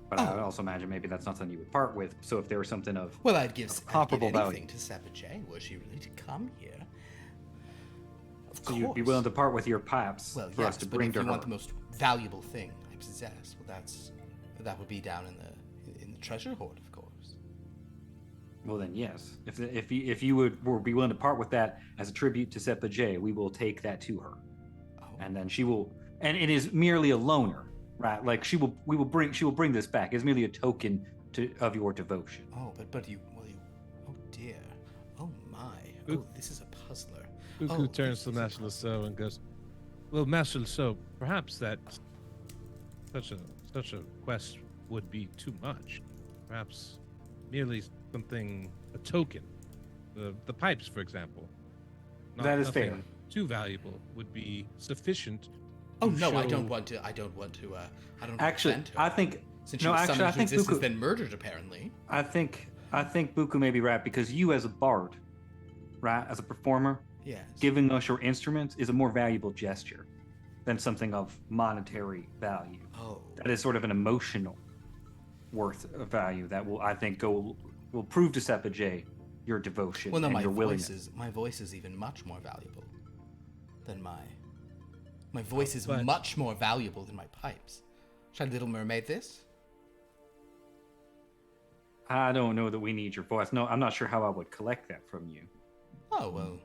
but I would also imagine maybe that's not something you would part with. So if there was something of Well, I'd give comparable anything value, to Seppa J. Were she really to come here? Of so course. you'd be willing to part with your pipes Well, for yes, us to but bring if to you her. want the most valuable thing I possess, well, that would be down in the treasure hoard, of course. Well, then yes. If you would be willing to part with that as a tribute to Seppa J, we will take that to her, and then she will. And it is merely a loaner, right? Like she will bring this back. It's merely a token of your devotion. Oh, but you. Oh dear. Oh my. Oh, this is a puzzler. Buku Oh, turns to this is a Master puzzler. Lasso and goes, "Well, Master Lasso, perhaps that such a quest would be too much. Perhaps merely something, a token. The pipes, for example. That is nothing fair. Too valuable would be sufficient. Oh to no, I show- don't want to. I don't want to Actually, offend her. I think since she no. was Actually, summoned I into think existence, Buku. then murdered apparently. I think Buku may be right because you, as a bard, right, as a performer, Yes. giving us your instruments is a more valuable gesture than something of monetary value. Oh. That is sort of an emotional worth of value that will, I think, will prove to Seppa J your devotion Well, no, and my your voice willingness. is even much more valuable than my voice is but- much more valuable than my pipes. Should Little Mermaid this? I don't know that we need your voice. No, I'm not sure how I would collect that from you. Oh well,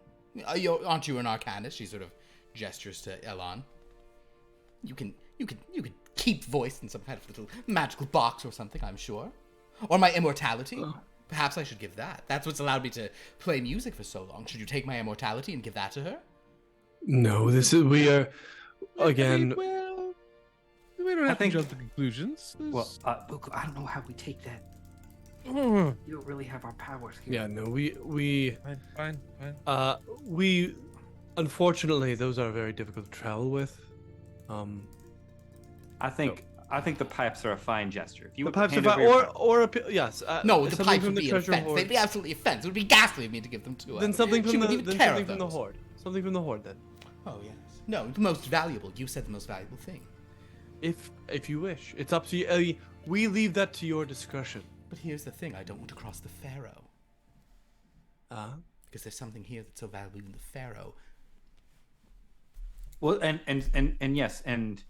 aren't you an arcanist? She sort of gestures to Elon. You can keep voice in some kind of little magical box or something, I'm sure. Or my immortality. Perhaps I should give that. That's what's allowed me to play music for so long. Should you take my immortality and give that to her? No, we are again. Well, we don't have think- to jump to conclusions. Well, Buku, I don't know how we take that. Oh, You don't really have our powers here. Yeah, no, we fine. we unfortunately those are very difficult to travel with. I think the pipes are a fine gesture. If you The would pipes hand are over fine, your or pipe- yes. No, the something pipes from would the be an treasure offense. hoard. They'd be absolutely offense. It would be ghastly of me to give them to her. Then something She from wouldn't the even then care something of from the those. horde. Something from the horde then. Oh yes. No, the most valuable. You said the most valuable thing. If you wish, it's up to you. Ellie, we leave that to your discretion. But here's the thing: I don't want to cross the Pharaoh. Because there's something here that's so valuable in the Pharaoh. Well, and yes, and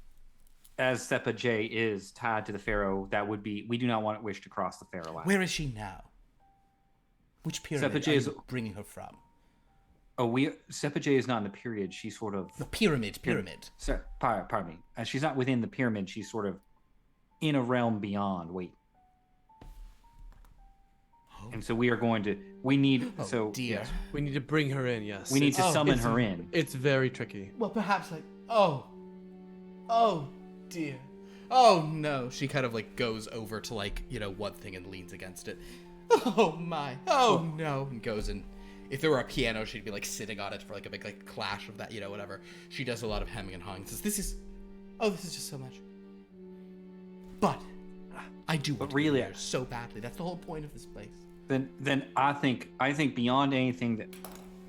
as Seppa J is tied to the Pharaoh, that would be we do not wish to cross the Pharaoh line. Where is she now? Which pyramid Seppa J are is- you bringing her from? Seppa J is not in the period. She's sort of The pyramid. Sorry, pardon me. She's not within the pyramid. She's sort of in a realm beyond. Wait. And so we are going to. We need. Oh so dear. yes, We need to bring her in. Yes. we need to Oh, summon it's- her in. It's very tricky. Well, perhaps like. Oh dear. Oh no. She kind of like goes over to like one thing and leans against it. Oh my. Oh no. And goes and. If there were a piano, she'd be like sitting on it for like a big like clash of that, whatever. She does a lot of hemming and hawing. Says, this is just so much. But I do want But to be really- here so badly. That's the whole point of this place. Then I think beyond anything that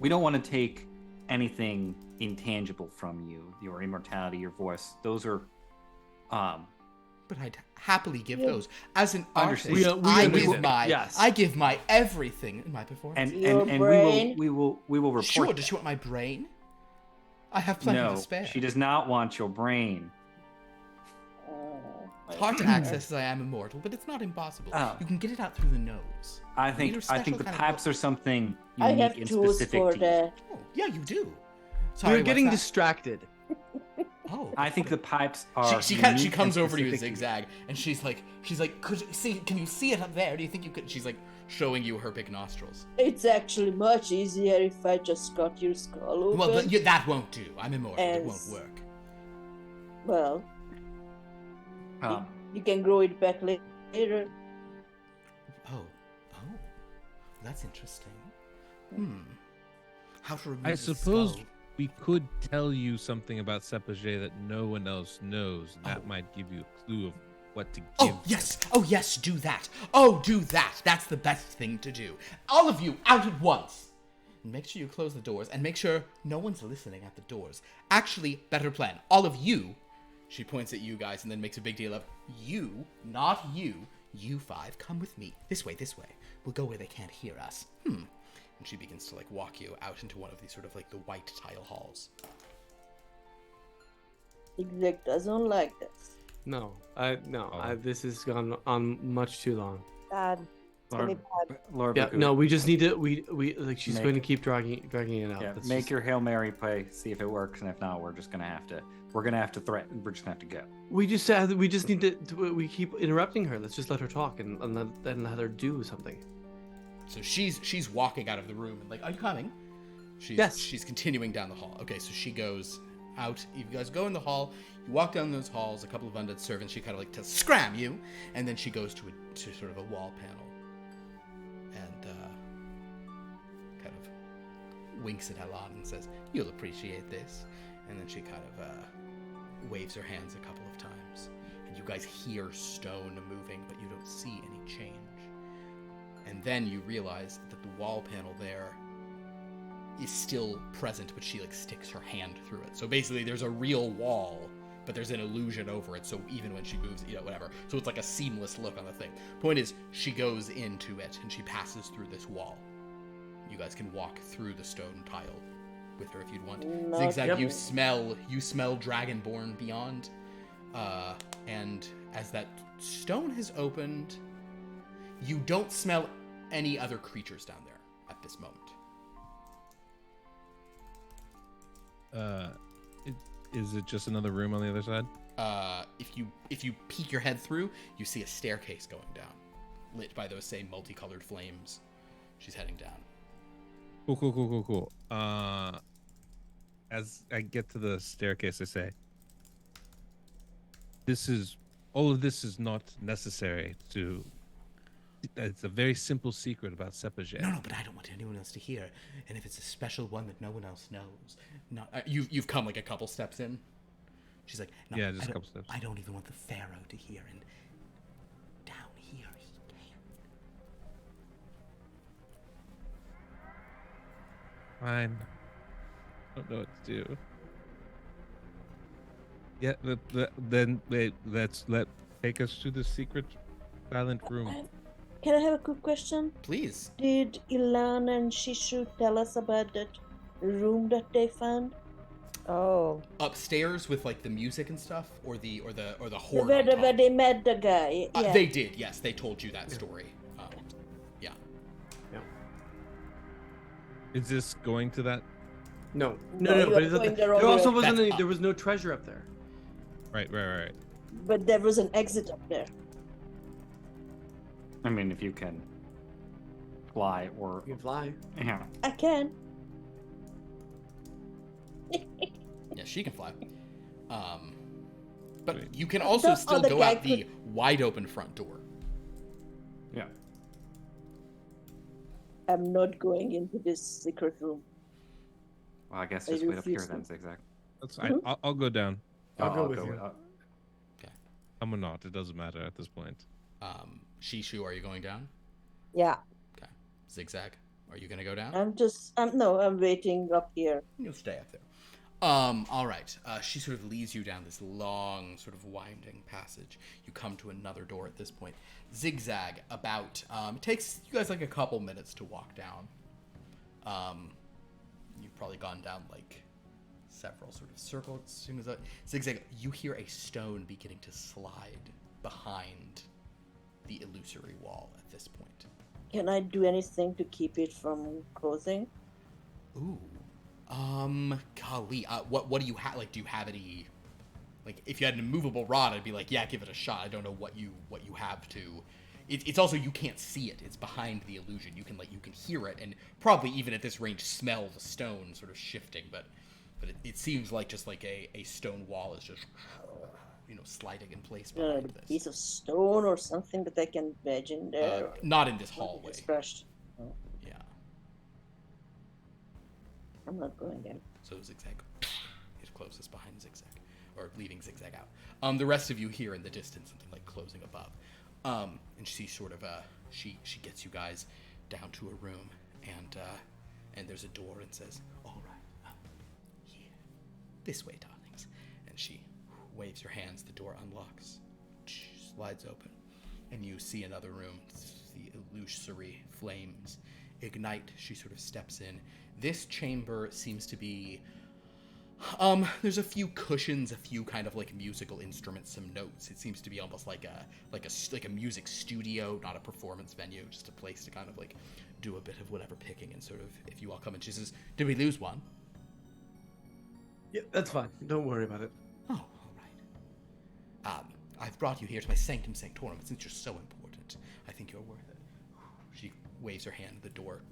we don't want to take anything intangible from you. Your immortality, your voice. Those are. But I'd happily give Yeah. those as an Understood. artist. We I understand. give my Yes. I give my everything in my performance. And Your brain? we will report. Sure. that. Does she want my brain? I have plenty No, to spare. she does not want your brain. Hard to access as I am immortal, but it's not impossible. Oh. You can get it out through the nose. I Need a think the special kind of pipes are something I unique have and tools specific for to you. that. Oh, yeah, you do. Sorry, We're getting what's that? distracted. Oh. I think the pipes are. She unique comes and over to you, specific XigXag, and she's like, can you see it up there? Do you think you could? She's like showing you her big nostrils. It's actually much easier if I just cut your skull open. Well, that won't do. I'm immortal. It won't As- work. Well, Um, you can grow it back later. Oh, that's interesting. How to remove I the suppose skull. we could tell you something about Seppa J that no one else knows, and that Oh. might give you a clue of what to give. Oh, yes. Oh, yes, do that. Oh, do that. That's the best thing to do. All of you, out at once. And make sure you close the doors, and make sure no one's listening at the doors. Actually, better plan. All of you, she points at you guys and then makes a big deal of you, not you, you five, come with me. This way, this way. We'll go where they can't hear us. And she begins to, like, walk you out into one of these sort of, like, the white tile halls. XigXag doesn't like this. No, this has gone on much too long. Bad. It's gonna be bad. Lord Yeah, Baku, no, we just need to. We like she's Make- going to keep dragging it out. yeah, That's make just- your Hail Mary play, see if it works, and if not, we're just gonna have to. We're gonna have to threaten. We're just gonna have to go. We just said we just need to. We keep interrupting her. Let's just let her talk and let her do something. So she's walking out of the room and like, are you coming? Yes. She's continuing down the hall. Okay, so she goes out. You guys go in the hall. You walk down those halls. A couple of undead servants. She kind of like to scram you, and then she goes to sort of a wall panel, and kind of winks at Elan and says, "You'll appreciate this." And then she kind of waves her hands a couple of times, and you guys hear stone moving, but you don't see any change. And then you realize that the wall panel there is still present, but she like sticks her hand through it. So basically there's a real wall, but there's an illusion over it, so even when she moves, whatever. So it's like a seamless look on the thing. Point is, she goes into it and she passes through this wall. You guys can walk through the stone tile with her if you'd want. Not XigXag, yet. you smell dragonborn beyond. And as that stone has opened, you don't smell any other creatures down there at this moment. Is it just another room on the other side? If you peek your head through, you see a staircase going down, lit by those same multicolored flames. She's heading down. Cool. As I get to the staircase, I say, all of this is not necessary to. It's a very simple secret about Sepajay. No, but I don't want anyone else to hear. And if it's a special one that no one else knows, you've come like a couple steps in. She's like, no, Yeah, just a couple steps. I don't even want the Pharaoh to hear. And down here he can. Fine. Don't know what to do. Yeah, then wait. Take us to the secret, silent room. Can I have a quick question? Please. Did Ilan and Shishu tell us about that room that they found? Oh. Upstairs with like the music and stuff, or the horde. Where, on top? where they met the guy. Yeah. They did, yes. They told you that story. Yeah. Is this going to that? No. No, you But are going the there wrong also way. wasn't That's any, up. there was no treasure up there. Right. But there was an exit up there. I mean, if you can fly or You can fly. yeah, I can. Yeah, she can fly. But Wait. you can also The still other go guy out the wide open front door. yeah. I'm not going into this secret room. Well, I guess I just wait up here refuse then, to. XigXag. That's fine. I'll go down. I'll go with you. I'm or not. It doesn't matter at this point. Shishu, are you going down? Yeah. Okay. XigXag, are you gonna go down? I'm waiting up here. You'll stay up there. All right. She sort of leads you down this long, sort of winding passage. You come to another door at this point. XigXag, about, it takes you guys like a couple minutes to walk down. You've probably gone down like several sort of circles. As soon as XigXag, you hear a stone beginning to slide behind the illusory wall at this point. Can I do anything to keep it from closing? Ooh. Golly, what do you have? Like, do you have any? Like, if you had an immovable rod, I'd be like, yeah, give it a shot. I don't know what you have to. It's also you can't see it. It's behind the illusion. You can hear it, and probably even at this range smell the stone sort of shifting. But it seems like just like a stone wall is just sliding in place A behind this. piece of stone or something that I can wedge in there. Not in this Or hallway. it's crushed. Yeah. I'm not going there. So XigXag, it closes behind XigXag, or leaving XigXag out. The rest of you hear in the distance something like closing above. And she sort of she gets you guys down to a room, and there's a door and says, "All right, here, this way, darlings." And she waves her hands. The door unlocks, slides open, and you see another room. The illusory flames ignite. She sort of steps in. This chamber seems to be there's a few cushions, a few kind of like musical instruments, some notes. It seems to be almost like a music studio, not a performance venue, just a place to kind of like do a bit of whatever picking. And sort of, if you all come in, she says, "Did we lose one?" Yeah, that's fine. Don't worry about it. "Oh, all right. I've brought you here to my Sanctum Sanctorum since you're so important. I think you're worth it." She waves her hand. The door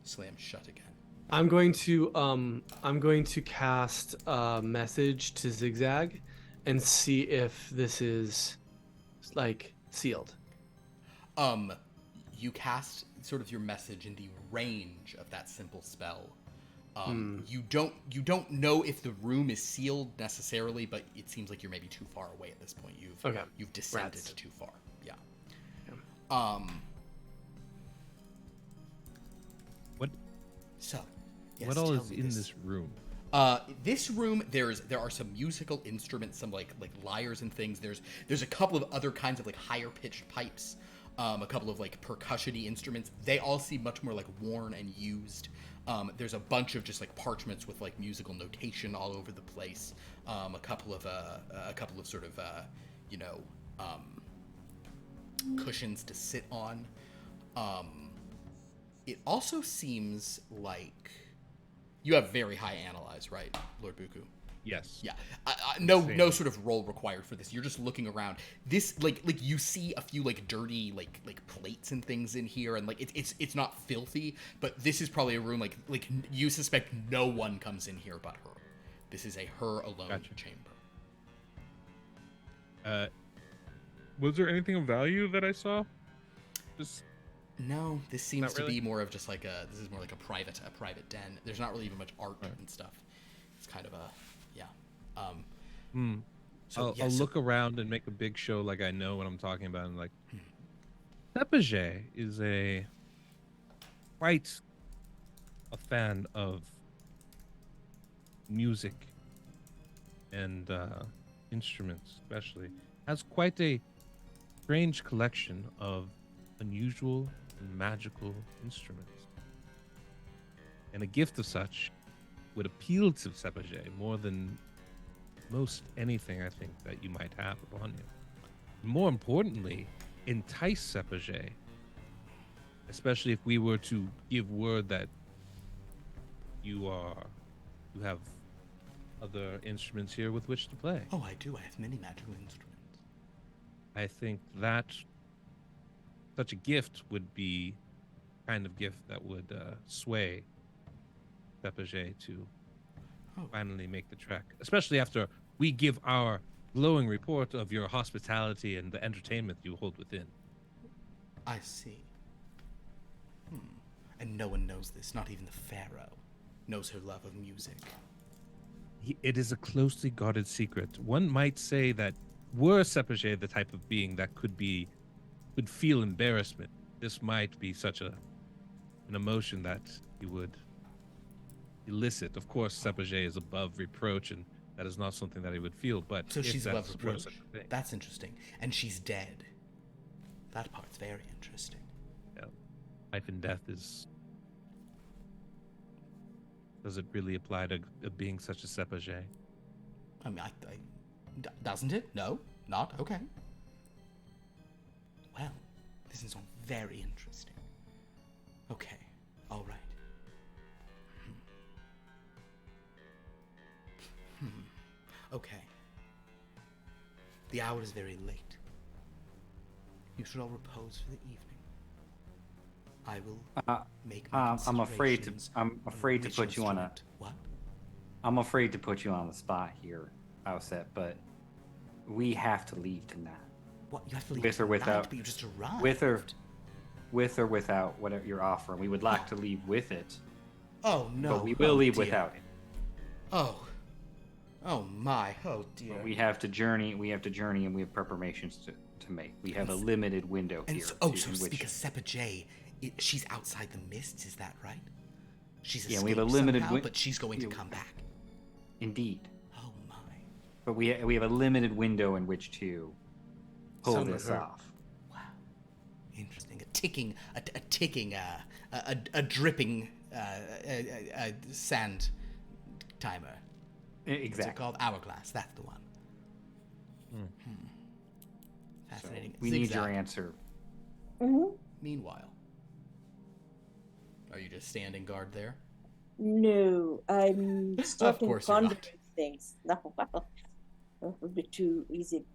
slams shut again. I'm going to cast a message to XigXag and see if this is like sealed. You cast sort of your message in the range of that simple spell. You don't know if the room is sealed necessarily, but it seems like you're maybe too far away at this point. You've descended Rats. too far. Yeah. What? So, yes, What all tell is me in this. this room? This room, there are some musical instruments, some like lyres and things. There's a couple of other kinds of like higher pitched pipes, a couple of like percussion-y instruments. They all seem much more like worn and used. There's a bunch of just like parchments with like musical notation all over the place. A couple of sort of cushions to sit on. It also seems like you have very high analyze, right, Lord Buku? Yes. Yeah. No Same. sort of roll required for this. You're just looking around. This like you see a few like dirty like plates and things in here, and like it's not filthy, but this is probably a room like you suspect no one comes in here but her. This is a her alone Gotcha. chamber. Was there anything of value that I saw? Just No, this seems Not to really? be more of just like this is more like a private den. There's not really even much art Right. and stuff. It's kind of a yeah. I'll look around and make a big show like I know what I'm talking about, and like XigXag is quite a fan of music and instruments, especially. Has quite a strange collection of unusual and magical instruments. And a gift of such would appeal to XigXag more than most anything I think that you might have upon you. More importantly, entice XigXag, especially if we were to give word that you have other instruments here with which to play. Oh, I do. I have many magical instruments. I think that such a gift would be kind of gift that would sway XigXag to finally make the trek, especially after we give our glowing report of your hospitality and the entertainment you hold within. I see. And no one knows this, not even the Pharaoh knows her love of music. It is a closely guarded secret. One might say that were XigXag the type of being that could feel embarrassment, this might be such an emotion that he would elicit. Of course, XigXag is above reproach, and that is not something that he would feel. But So if she's that's above were reproach. such a thing, That's interesting. And she's dead. That part's very interesting. yeah, life and death is. Does it really apply to a being such as XigXag? I mean, doesn't it? No? Not? Okay. Well, this is all very interesting. Okay. All right. Okay. The hour is very late. You should all repose for the evening. I will make my I'm afraid to. considerations I'm on afraid to which put you on a. instrument- What? I'm afraid to put you on the spot here, Outset, but we have to leave tonight. What? You have to leave With or tonight, without- but you just arrived. With or without whatever you're offering. We would like to leave with it, Oh no. but we will Oh, leave dear. without it. Oh. Oh my, oh dear. But we have to journey, and we have preparations to make. We have a limited window And here. so, in because which, Seppa J, she's outside the mists, is that right? She's Yeah, escaped we have a limited somehow, but she's going to come back. Indeed. Oh my. But we have a limited window in which to pull Summon this her. off. Wow. Interesting. A dripping sand timer. What's it Exactly. called? Hourglass. That's the one. Fascinating. We need your XigXag. answer. Mm-hmm. Meanwhile, are you just standing guard there? No, I'm starting course you're pondering not. things. No, well, that would be too easy.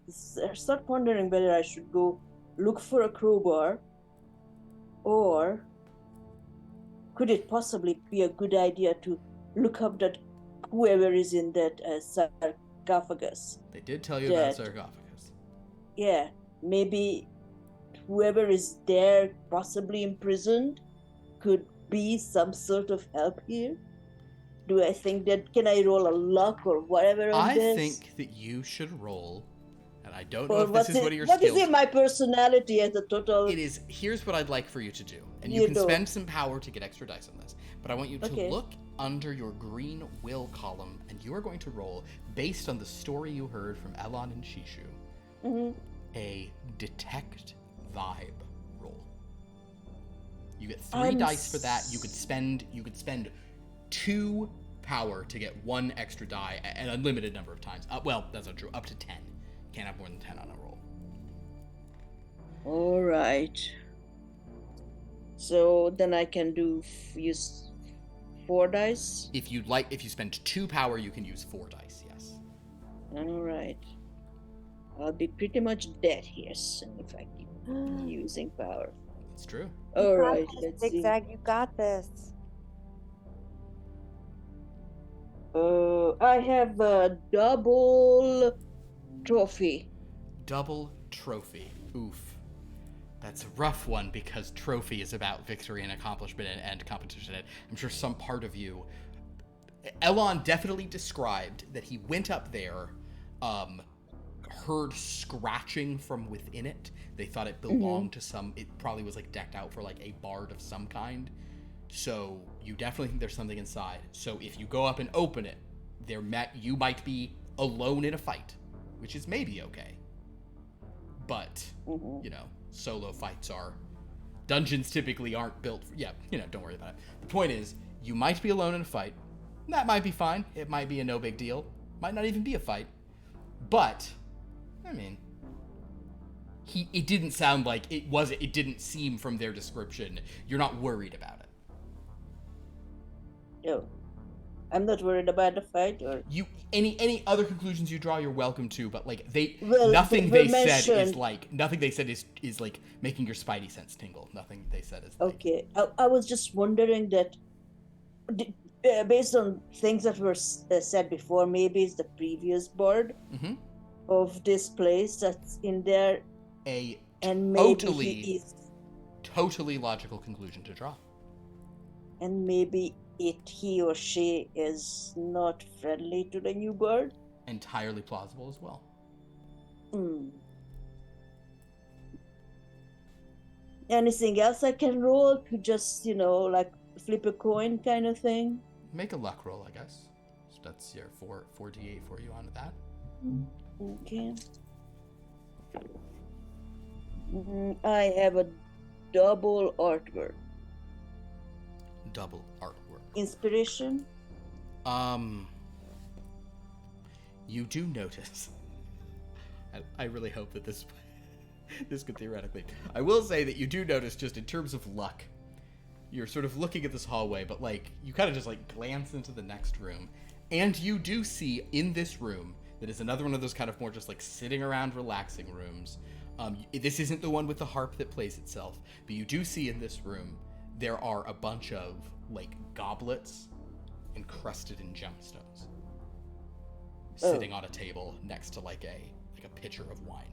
I start pondering whether I should go look for a crowbar, or could it possibly be a good idea to look up that whoever is in that sarcophagus? They did tell you about Dead. sarcophagus. Yeah, maybe whoever is there, possibly imprisoned, could be some sort of help here. Do I think that, can I roll a luck or whatever on I this? think that you should roll, and I don't know Or if this is one of your what skills. is in my personality as a total? It is. Here's what I'd like for you to do, and you You can do. spend some power to get extra dice on this. But I want you to Okay. look under your green will column, and you are going to roll based on the story you heard from Elon and Shishu. Mhm. A detect vibe roll. You get 3 I'm dice for that. You could spend 2 power to get 1 extra die an unlimited number of times. Well, that's not true. Up to 10. Can't have more than 10 on a roll. All right. So then I can use 4 dice. If you spend 2 power, you can use 4 dice. Yes. All right. I'll be pretty much dead here soon if I keep using power. It's true. All right, You got let's this, see. XigXag, you got this. I have a double trophy. Double trophy. Oof. That's a rough one because trophy is about victory and accomplishment and competition. I'm sure some part of you. Elon definitely described that he went up there, heard scratching from within it. They thought it belonged to some. It probably was like decked out for like a bard of some kind. So you definitely think there's something inside. So if you go up and open it, you might be alone in a fight, which is maybe okay. But you know, solo fights are. Dungeons typically aren't built for. Yeah, you know, don't worry about it. The point is, you might be alone in a fight. That might be fine. It might be a no big deal. Might not even be a fight. But, I mean, it didn't sound like it was. It didn't seem from their description. You're not worried about it. No, I'm not worried about the fight. Or Any other conclusions you draw, you're welcome to. But like Well, nothing they they said is mentioned- like nothing they said is like making your spidey sense tingle. Nothing they said is like, okay. I was just wondering that, based on things that were said before, maybe it's the previous board Mhm. of this place that's in there, a and maybe totally he is, totally logical conclusion to draw. and maybe he or she is not friendly to the new bird. Entirely plausible as well. Hmm. Anything else I can roll to just, like flip a coin kind of thing? Make a luck roll, I guess. So that's your 4d8 for you on that. Okay. I have a double artwork. Double artwork. Inspiration? You do notice. I really hope that this could theoretically. I will say that you do notice, just in terms of luck, you're sort of looking at this hallway, but like you kind of just like glance into the next room, and you do see in this room that is another one of those kind of more just like sitting around relaxing rooms. This isn't the one with the harp that plays itself, but you do see in this room there are a bunch of like goblets encrusted in gemstones sitting on a table next to like a pitcher of wine.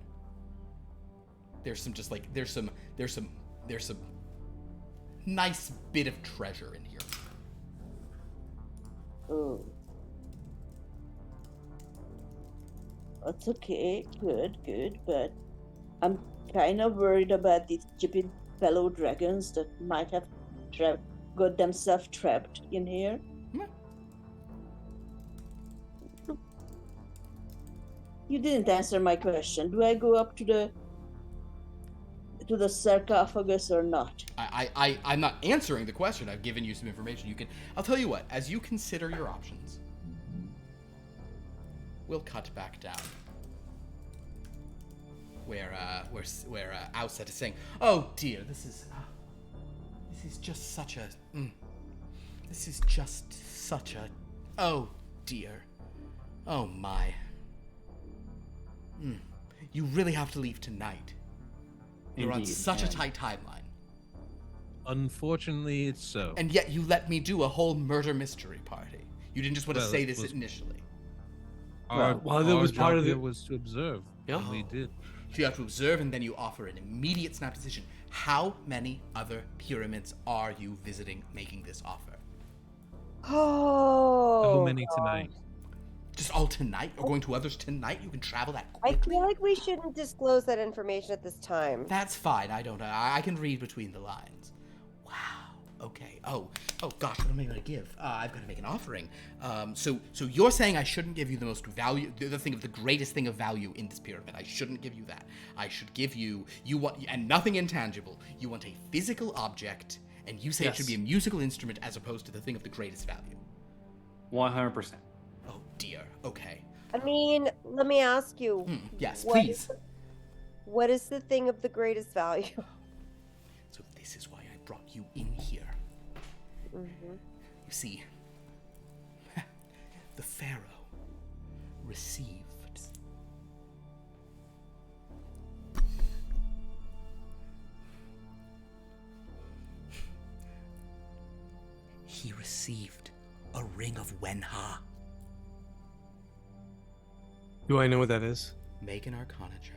There's some nice bit of treasure in here. Oh. It's okay. Good. But I'm kind of worried about these stupid fellow dragons that might have got themselves trapped in here. You didn't answer my question. Do I go up to the sarcophagus or not? I'm not answering the question. I've given you some information. I'll tell you what, as you consider your options, we'll cut back down. Where Outset is saying, "Oh dear, this is just such a oh dear, oh my, you really have to leave tonight. You're on Indeed, such a and- tight timeline, Unfortunately, it's so. and yet you let me do a whole murder mystery party. You didn't just want to Well, say it this was- initially. Well, that was our part job of the- here was to observe. Yeah. And we did. So you have to observe, and then you offer an immediate snap decision. How many other pyramids are you visiting, making this offer? Oh. How many tonight? Just all tonight? Or going to others tonight? You can travel that I quickly? feel like we shouldn't disclose that information at this time. That's fine. I can read between the lines. Wow. Okay. Oh gosh, what am I going to give? I've got to make an offering. So you're saying I shouldn't give you the most value, the greatest thing of value in this pyramid. I shouldn't give you that. I should give you want, and nothing intangible. You want a physical object, and you say it should be a musical instrument as opposed to the thing of the greatest value. 100%. Oh dear. Okay. I mean, let me ask you. Yes, what please. What is the thing of the greatest value? So this is why I brought you in here. Mm-hmm. You see, the Pharaoh received a ring of Wenha. Do I know what that is? Make an Arcana check.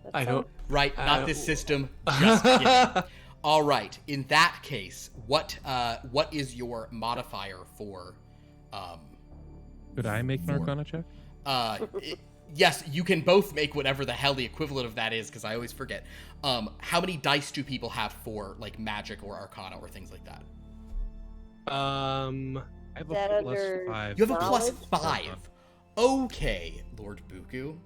That I don't. Right, I not don't- this system. Just kidding. All right. In that case, what is your modifier for? Could I make an Four. Arcana check? Yes, you can both make whatever the hell the equivalent of that is, because I always forget. How many dice do people have for like magic or Arcana or things like that? I have That a plus under- 5. You have a plus Knowledge? 5. Okay, Lord Buku.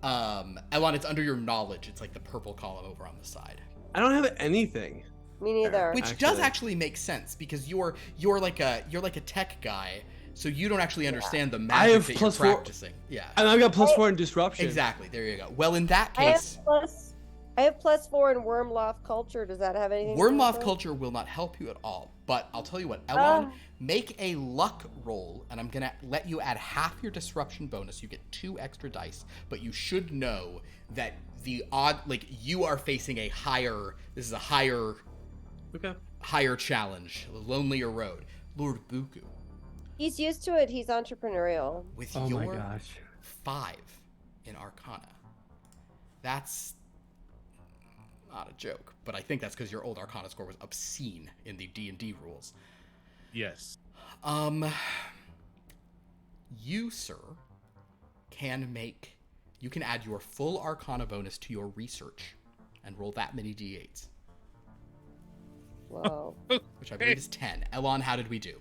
Elon, it's under your knowledge. It's like the purple column over on the side. I don't have anything. Me neither. Which does Actually. actually make sense because you're like a tech guy, so you don't actually understand the magic have that plus you're 4 practicing. Yeah. And I've got plus 4 in disruption. Exactly. There you go. Well, in that I case, have +4 in Wyrmloth culture. Does that have anything? to do with Wyrmloth it? culture will not help you at all. But I'll tell you what, Elon, make a luck roll, and I'm gonna let you add half your disruption bonus. You get 2 extra dice, but you should know that the odd, like you are facing a higher. This is a higher challenge, a lonelier road. Lord Buku, He's used to it. He's entrepreneurial. with Oh my your gosh. 5 in Arcana, that's not a joke. But I think that's because your old Arcana score was obscene in the D&D rules. Yes. You, sir, you can add your full Arcana bonus to your research and roll that many D8s, Whoa. which I believe is 10. Elon, how did we do?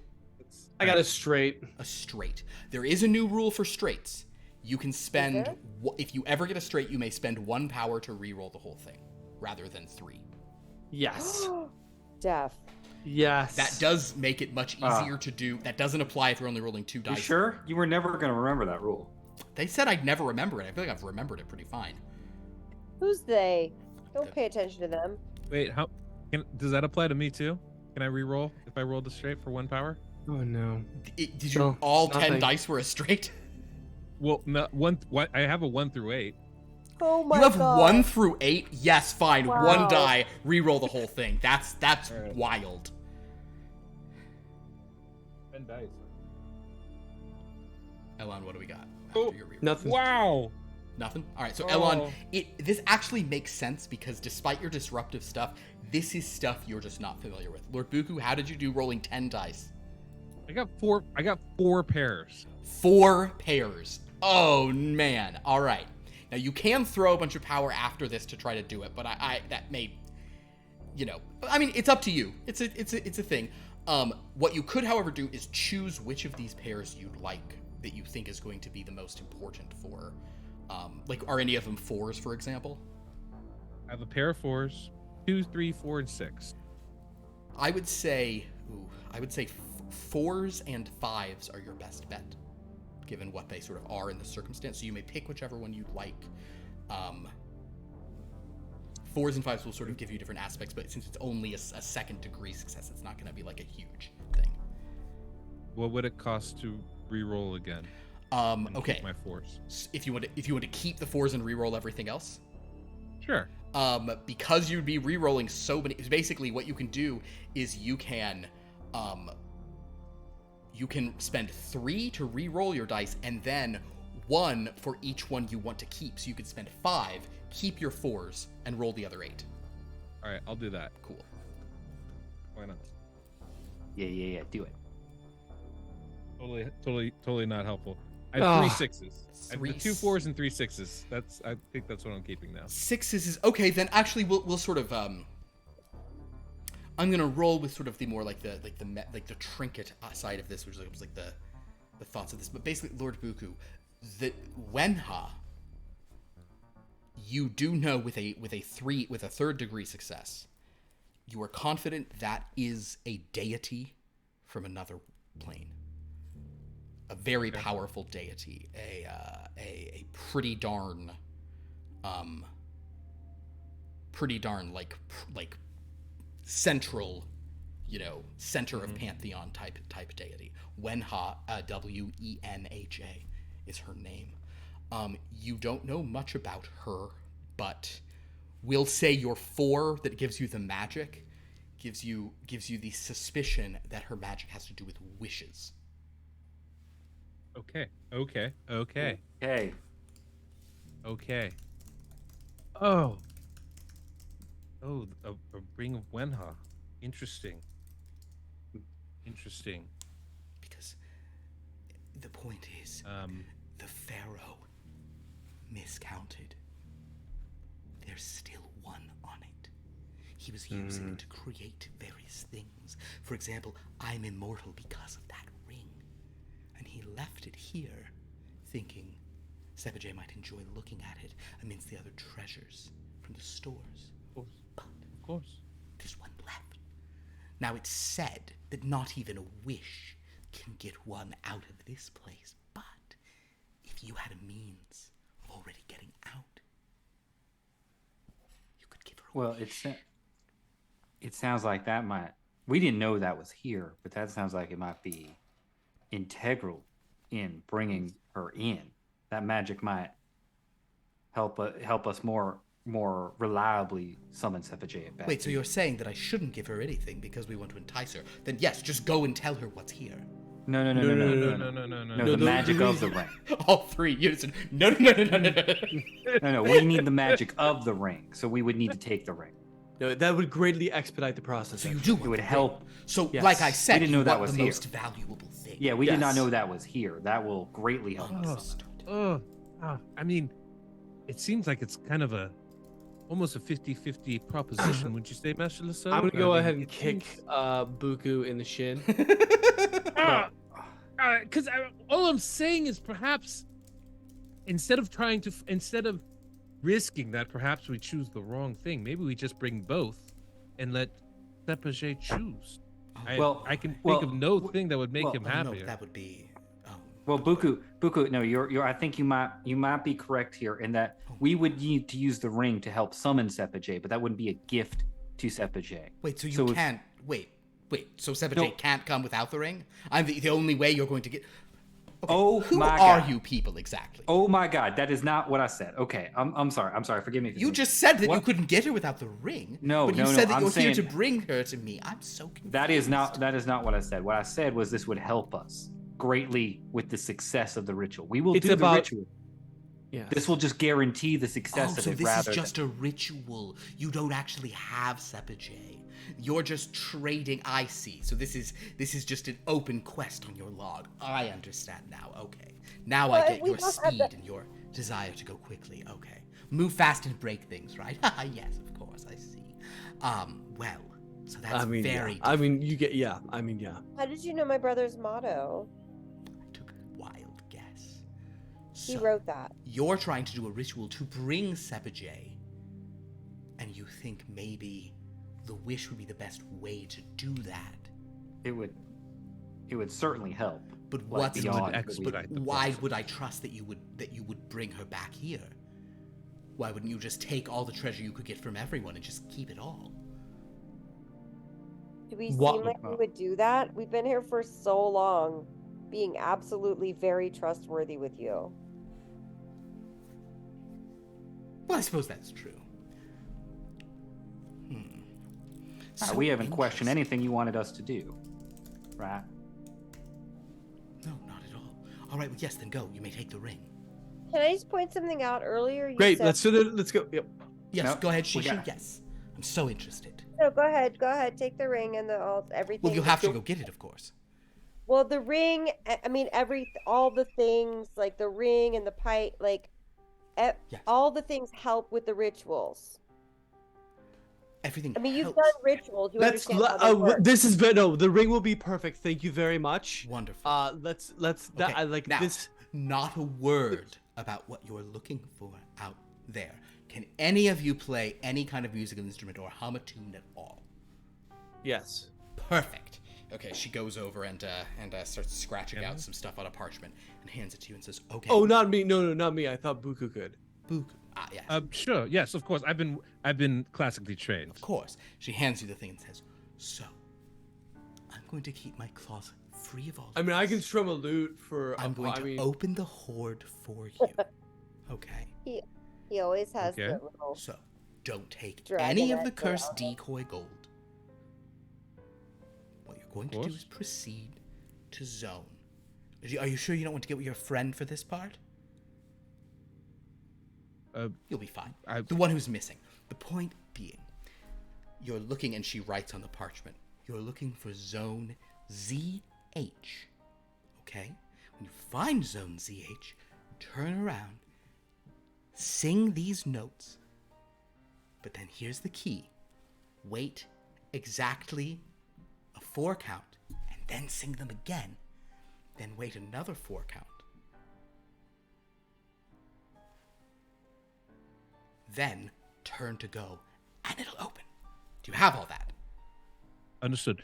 I got a straight. A straight. There is a new rule for straights. You can spend, there? if you ever get a straight, you may spend 1 power to re-roll the whole thing, rather than 3. Yes. Deaf. Yes. That does make it much easier to do. That doesn't apply if you're only rolling 2 You dice. sure? You were never going to remember that rule. They said I'd never remember it. I feel like I've remembered it pretty fine. Who's they? Don't pay attention to them. Wait, does that apply to me too? Can I re-roll if I rolled a straight for 1 power? Oh no. Did you No, all 10 nothing. dice were a straight? Well, no, I have a 1 through 8. Oh my You have god. 1 through 8? Yes, fine. Wow. 1 die, re-roll the whole thing. That's Alright. wild. 10 dice. Elon, what do we got? Oh, After your re-roll? Nothing. Wow. Nothing? Alright, so Oh. Elon, this actually makes sense because despite your disruptive stuff, this is stuff you're just not familiar with. Lord Buku, how did you do rolling 10 dice? I got 4 pairs. 4 pairs. Oh, man. All right. Now, you can throw a bunch of power after this to try to do it, but I that may, I mean, it's up to you. It's a thing. What you could, however, do is choose which of these pairs you'd like that you think is going to be the most important for, are any of them 4s, for example? I have a pair of 4s, 2, 3, 4, and 6. I would say 4s and 5s are your best bet, given what they sort of are in the circumstance. So you may pick whichever one you'd like. 4s and 5s will sort of give you different aspects, but since it's only a second degree success, it's not going to be like a huge thing. What would it cost to re-roll again? Okay. Keep my 4s. If you want to keep the 4s and re-roll everything else. Sure. Because you'd be re-rolling so many. Basically, what you can do is you can spend 3 to re-roll your dice, and then 1 for each one you want to keep. So you could spend 5, keep your 4s, and roll the other 8. All right, I'll do that. Cool. Why not? Yeah. Do it. Totally not helpful. I have 3 6s. I have 3 2 4s and 3 6s. I think that's what I'm keeping now. 6s is okay. Then actually, we'll sort of I'm gonna roll with sort of the more like the trinket side of this, which was like the thoughts of this. But basically, Lord Buku, that Wenha, you do know with a 3rd degree success, you are confident that is a deity from another plane, a very powerful deity, a pretty darn like central, center of pantheon type deity. Wenha, Wenha is her name. You don't know much about her, but we'll say your 4 that gives you the magic gives you the suspicion that her magic has to do with wishes. Okay. Oh, a ring of Wenha. Interesting. Because the point is, the Pharaoh miscounted. There's still 1 on it. He was using it to create various things. For example, I'm immortal because of that ring. And he left it here, thinking Sepajay might enjoy looking at it amidst the other treasures from the stores. Of course. There's 1 left. Now, it's said that not even a wish can get one out of this place, but if you had a means of already getting out, you could give her a wish. It sounds like that might... We didn't know that was here, but that sounds like it might be integral in bringing her in. That magic might help us more reliably summon Sepajay back. Wait, so you're saying that I shouldn't give her anything because we want to entice her? Then yes, just go and tell her what's here. No. The magic of the ring. All 3 units. No. No. We need the magic of the ring, so we would need to take the ring. No, that would greatly expedite the process. So you do. It would help. So, Yes. like I said, We didn't know you that want was the here. most valuable thing. Yeah, we did not Yes. know that was here. That will greatly help us. Understood. I mean, it seems like it's kind of almost a 50-50 proposition, wouldn't you say, merciless? I'm gonna go ahead and kick Buku in the shin. Because all I'm saying is perhaps instead of risking that, perhaps we choose the wrong thing. Maybe we just bring both and let Sepajay choose. I can think of no thing that would make him No, happier. that would be. Well, Buku, no, you're. I think you might be correct here in that we would need to use the ring to help summon Sepajay, but that wouldn't be a gift to Sepajay. Wait, so you can't. Wait. So Sepajay can't come without the ring? I'm the only way you're going to get. Okay, who are you people exactly? Oh my God, that is not what I said. Okay, I'm sorry. Forgive me. You just said that you couldn't get her without the ring. No, but you no, said that I'm you're here to saying- bring her to me. I'm so confused. That is not what I said. What I said was this would help us greatly with the success of the ritual. We will It's do about- the ritual. Yes. This will just guarantee the success Oh, of so it this is rather just a ritual. You don't actually have Sepajay. You're just trading. I see. So this is just an open quest on your log. I understand now. Okay. Now I Well, get we your don't have speed and your desire to go quickly. Okay. Move fast and break things, right? Yes, of course. I see. Well, so that's I mean, very yeah. I mean, you get, yeah. I mean, yeah. How did you know my brother's motto? I took a wild guess. He So, wrote that. you're trying to do a ritual to bring Sepajay, and you think maybe the wish would be the best way to do that. it would certainly help. But like, what's beyond would expedite but the why process. would I trust that you would bring her back here? Why wouldn't you just take all the treasure you could get from everyone and just keep it all? Do we What- seem like we would do that? We've been here for so long, being absolutely very trustworthy with you. Well, I suppose that's true. So we haven't questioned interesting. anything you wanted us to do, right? No, not at all. All right, well, yes, then go. You may take the ring. Can I just point something out earlier? You Great. said- Let's go. Yep. Yes, Nope, go ahead, we Shishu. got- Yes. I'm so interested. No, go ahead. Go ahead. Take the ring and everything. Well, you'll have to go get it, of course. Well, the ring. I mean, all the things like the ring and the pipe, like Yes. all the things help with the rituals. Everything I mean, you've helps. done rituals. You Let's. understand how they work. This is no. The ring will be perfect. Thank you very much. Wonderful. Let's. Okay, I like now, this. not a word about what you're looking for out there. Can any of you play any kind of musical instrument or hum a tune at all? Yes. Perfect. Okay, she goes over and starts scratching Yeah. out some stuff on a parchment and hands it to you and says, "Okay." Oh, not me. No, not me. I thought Buku could. Book. Ah, yes. Sure. Yes, of course. I've been classically trained. Of course. She hands you the thing and says, "So, I'm going to keep my claws free of all. I mean, I can this. strum a lute for. I'm going I to mean, open the hoard for you. Okay. He always has Okay. the little. So, don't take Dragon any of egg the cursed down. decoy gold. What you're going to do course. is proceed to zone. Are you sure you don't want to get with your friend for this part? You'll be fine. The one who's missing. The point being, you're looking, and she writes on the parchment, you're looking for zone ZH. Okay? When you find zone ZH, turn around, sing these notes, but then here's the key. Wait exactly a 4 count, and then sing them again. Then wait another 4 count. Then turn to go, and it'll open. Do you have all that? Understood.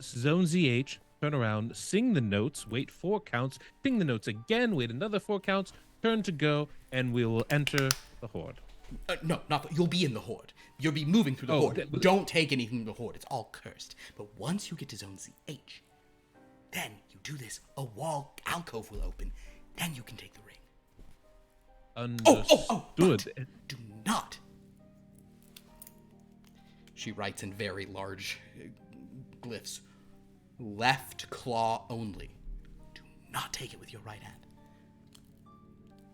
Zone ZH, turn around, sing the notes, wait 4 counts, sing the notes again, wait another 4 counts, turn to go, and we will enter the horde. No, not the, you'll be in the horde. You'll be moving through the horde. Don't take anything from the horde. It's all cursed. But once you get to zone ZH, then you do this. A wall alcove will open. Then you can take the ring. Understood. But do not. She writes in very large glyphs. Left claw only. Do not take it with your right hand.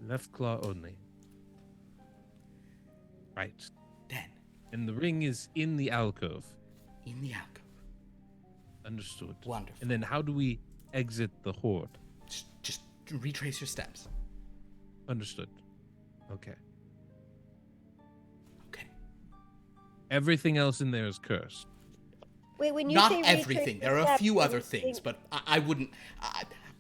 Left claw only. Right. Then, And the ring is in the alcove. in the alcove. Understood. Wonderful. And then how do we exit the horde? Just retrace your steps. Understood. Okay. Okay. Everything else in there is cursed. Wait, when you Not say retrace everything. your There are a steps, few are other you things, saying- but I wouldn't.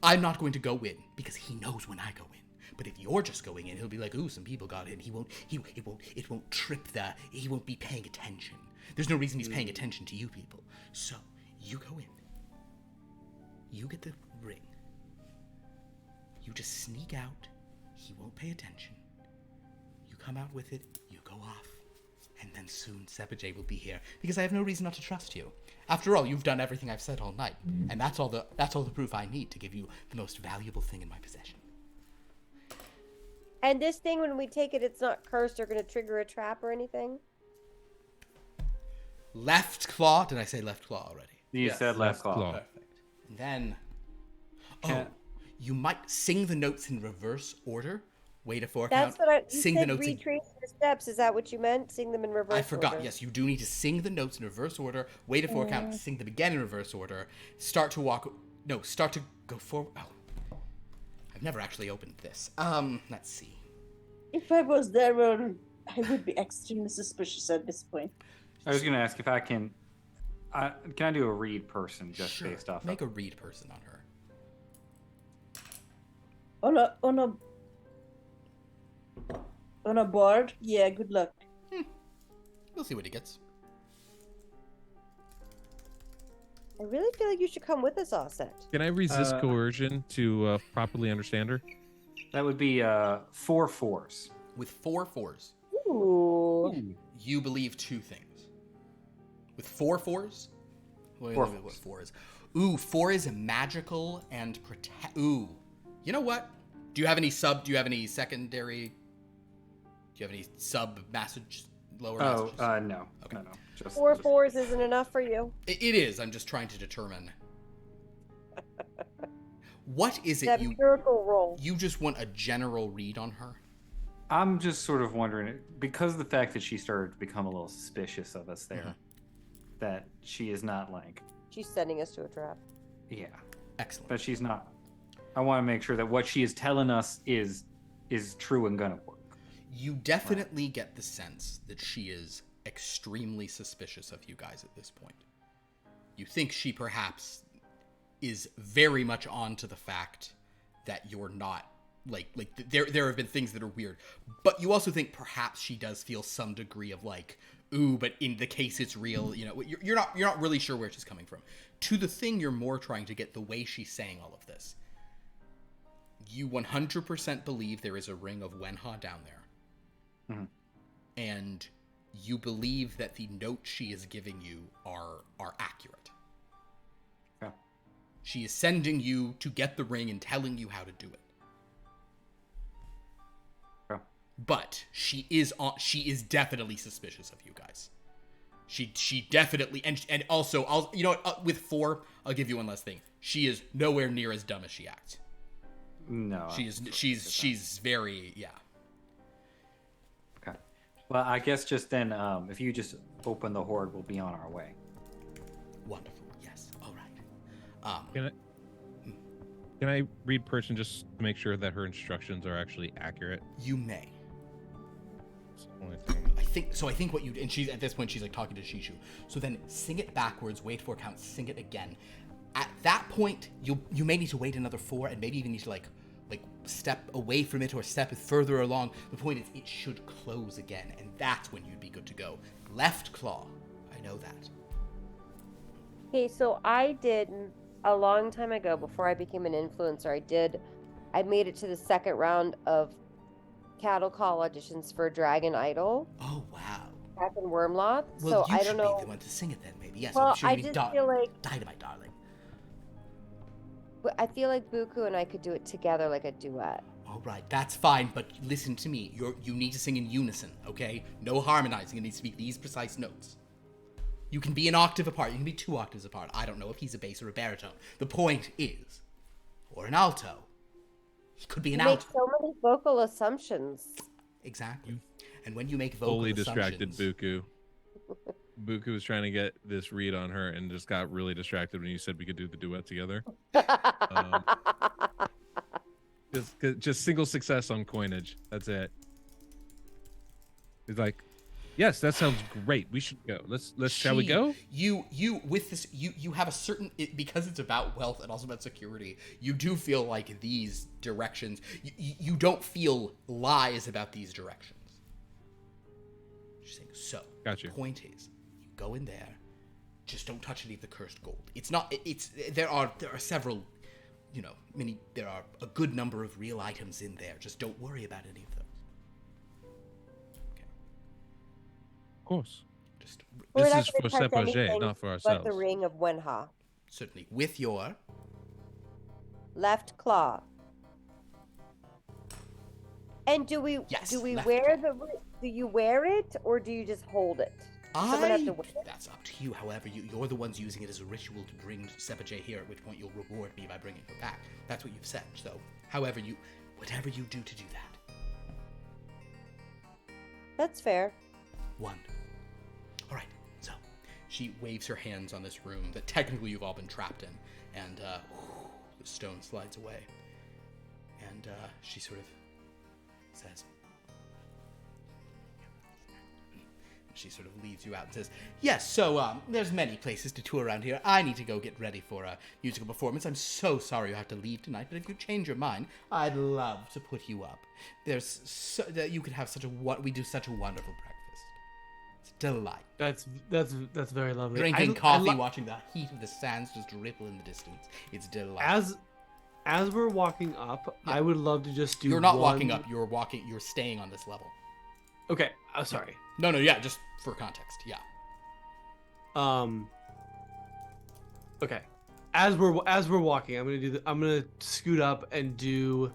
I'm not going to go in because he knows when I go in. But if you're just going in, he'll be like, "Ooh, some people got in." He won't. It won't trip the. He won't be paying attention. There's no reason he's paying attention to you people. So you go in. You get the ring. You just sneak out. He won't pay attention. You come out with it. You go off. And then soon Sepajay will be here because I have no reason not to trust you. After all, you've done everything I've said all night, and that's all the proof I need to give you the most valuable thing in my possession. And this thing, when we take it, it's not cursed or going to trigger a trap or anything? Left claw. Did I say left claw already? You Yes, said left claw. Perfect. And then, Can- you might sing the notes in reverse order, Wait a 4 That's count. what I. You Sing the said notes. retrace your steps. Is that what you meant? Sing them in reverse. I forgot. order. Yes, you do need to sing the notes in reverse order. Wait a 4 count. Sing them again in reverse order. Start to walk. No, start to go forward. Oh, I've never actually opened this. Let's see. If I was there, well, I would be extremely suspicious at this point. I was going to ask if I can. Can I do a read person just Sure. based off Make of a read person on her. On a board? Yeah, good luck. We'll see what he gets. I really feel like you should come with us, Osset. Can I resist coercion to properly understand her? that would be 4 4s. With 4 4s, Ooh. you believe 2 things. With 4 4s? Wait, Four let me look what fours. 4 is. Ooh, 4 is magical and protect. Ooh. You know what? Do you have any secondary? Do you have any sub message, lower Oh, messages? no. Okay. No. Just, 4 just- 4s isn't enough for you. It is. I'm just trying to determine. What is it That you miracle roll. you just want a general read on her? I'm just sort of wondering, because of the fact that she started to become a little suspicious of us there, that she is not like, She's sending us to a trap. yeah, Excellent. that she's not. I want to make sure that what she is telling us is true and gonna work. You definitely get the sense that she is extremely suspicious of you guys at this point. You think she perhaps is very much on to the fact that you're not there have been things that are weird, but you also think perhaps she does feel some degree of like, ooh, but in the case it's real, you know, you're not really sure where she's coming from. To the thing you're more trying to get, the way she's saying all of this, you 100% believe there is a ring of Wenha down there. Mhm. And you believe that the notes she is giving you are accurate. Yeah. She is sending you to get the ring and telling you how to do it. Yeah. But she is definitely suspicious of you guys. She definitely, and also, with 4, I'll give you one last thing. She is nowhere near as dumb as she acts. No. She's very, yeah. Okay. Well, I guess just then, if you just open the horde, we'll be on our way. Wonderful. Yes. All right. Can I read person just to make sure that her instructions are actually accurate? You may. That's the only thing. I think what you, and she's at this point she's like talking to Shishu. So then sing it backwards, wait for a count, sing it again. At that point, you may need to wait another 4, and maybe even need to like step away from it or step further along. The point is, it should close again, and that's when you'd be good to go. Left claw, I know that. Okay, so I did a long time ago, before I became an influencer, I made it to the second round of cattle call auditions for Dragon Idol Oh wow. back in Wyrmloth. Well, So you I should don't know. be the one to sing it then, maybe. Yes, Well, I'm sure I you just need feel like Dynamite, darling. Buku and I could do it together like a duet. All right, that's fine, but listen to me. You need to sing in unison, okay? No harmonizing. It needs to be these precise notes. You can be an octave apart. You can be 2 octaves apart. I don't know if he's a bass or a baritone. The point is, or an alto. He could be an You make alto. so many vocal assumptions. Exactly. And when you make vocal Fully distracted assumptions, Buku. Buku was trying to get this read on her and just got really distracted when you said we could do the duet together. Just single success on coinage. That's it. He's like, yes, that sounds great. We should go. Shall we go? You with this, you have a certain, because it's about wealth and also about security. You do feel like these directions. You don't feel lies about these directions. Just saying. So, Gotcha. Point is, you go in there. Just don't touch any of the cursed gold. It's not. There are several. There are a good number of real items in there. Just don't worry about any of those. Okay. Of course. Just We're This not is gonna for touch Sepage, anything not for But ourselves. the ring of Wenha. certainly with your Left claw. And do we Yes, do we left wear claw. do you wear it or do you just hold it? Does someone have to wear it? That's up to you. However, you're the ones using it as a ritual to bring Sepage here, at which point you'll reward me by bringing her back. That's what you've said. So, whatever you do to do that. That's fair. 1. All right, so she waves her hands on this room that technically you've all been trapped in, and the stone slides away. And she sort of says, she sort of leads you out and says, yes, so there's many places to tour around here. I need to go get ready for a musical performance. I'm so sorry you have to leave tonight, but if you change your mind, I'd love to put you up. You could have we do such a wonderful breakfast. It's a delight. That's very lovely. Drinking coffee, watching the heat of the sands just ripple in the distance. It's delightful. As we're walking up, Yeah. I would love to just do. You're not walking up. You're staying on this level. Okay. Sorry. No, yeah, just for context, yeah. Okay. As we're walking, I'm gonna scoot up and do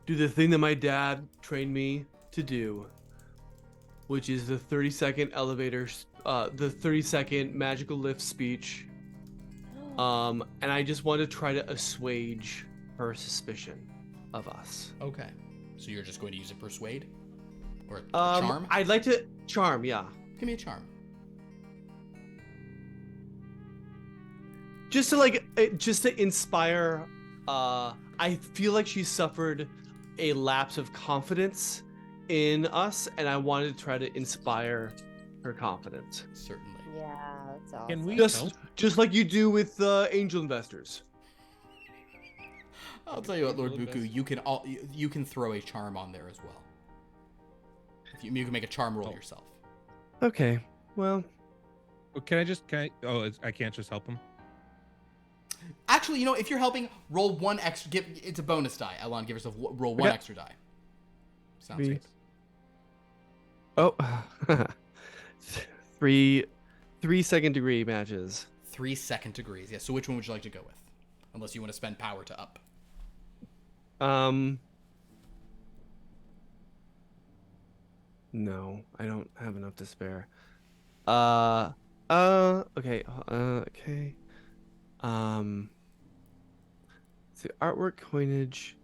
the thing that my dad trained me to do, which is the 30-second the 30-second magical lift speech. And I just want to try to assuage her suspicion of us. Okay. So you're just going to use a persuade? Or a charm? I'd like to charm, yeah. Give me a charm. Just to inspire. I feel like she suffered a lapse of confidence in us, and I wanted to try to inspire her confidence. Certainly. Yeah, that's awesome. Can we help? Just like you do with angel investors. I'll tell you what, Lord Buku, you can throw a charm on there as well. You can make a charm roll yourself. Okay. Well, I can't just help him. Actually, if you're helping, roll one extra. It's a bonus die. Elon, give yourself roll one extra die. Sounds good. Oh, 3 second degree matches. 3 second degrees. Yeah. So which one would you like to go with? Unless you want to spend power to up. No, I don't have enough to spare. Okay. Okay. The artwork coinage.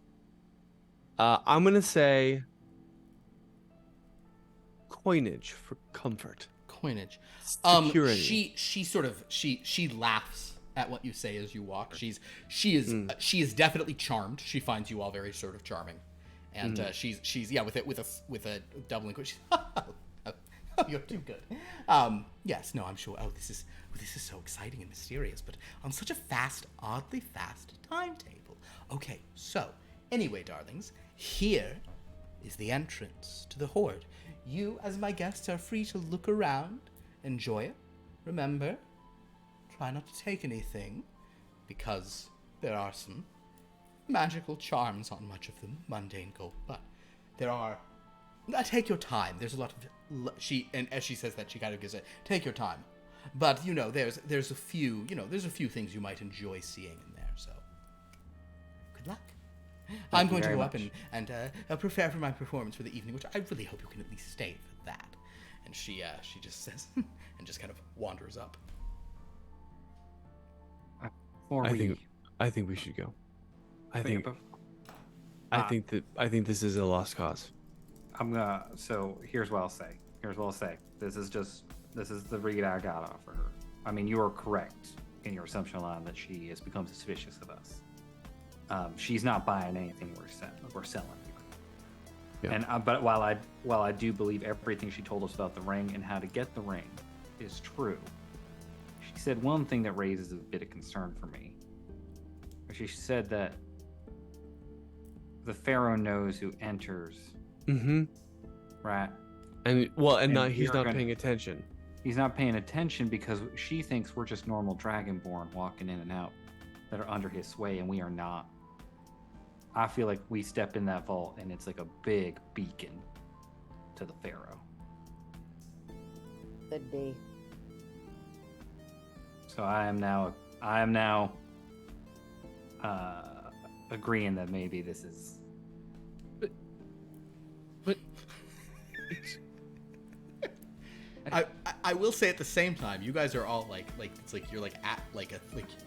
I'm gonna say coinage for comfort. Coinage. Security. She laughs at what you say as you walk. She is definitely charmed. She finds you all very sort of charming, and she's with a doubling. She's, you're too good. Yes, no, I'm sure. Oh, this is so exciting and mysterious, but on such a oddly fast timetable. Okay, so anyway, darlings, here is the entrance to the Horde. You, as my guests, are free to look around, enjoy it. Remember, try not to take anything, because there are some magical charms on much of the mundane gold, but there are... take your time. There's a lot of... and as she says that, she kind of gives it, take your time. But, there's a few things you might enjoy seeing in there, so... Good luck. I'm going to go up and prepare for my performance for the evening, which I really hope you can at least stay for that. And she just says, and just kind of wanders up. I think we should go. I think this is a lost cause. So here's what I'll say. This is the read I got off of her. I mean, you are correct in your assumption line that she has become suspicious of us. She's not buying anything we're selling here. Yeah. And but while I do believe everything she told us about the ring and how to get the ring is true, she said one thing that raises a bit of concern for me. She said that the Pharaoh knows who enters. Mm-hmm. Right. He's not paying attention. He's not paying attention because she thinks we're just normal dragonborn walking in and out that are under his sway, and we are not. I feel like we step in that vault and it's like a big beacon to the Pharaoh. Could be. So I am now agreeing that maybe this is. But I will say at the same time, you guys are all like it's like you're like at like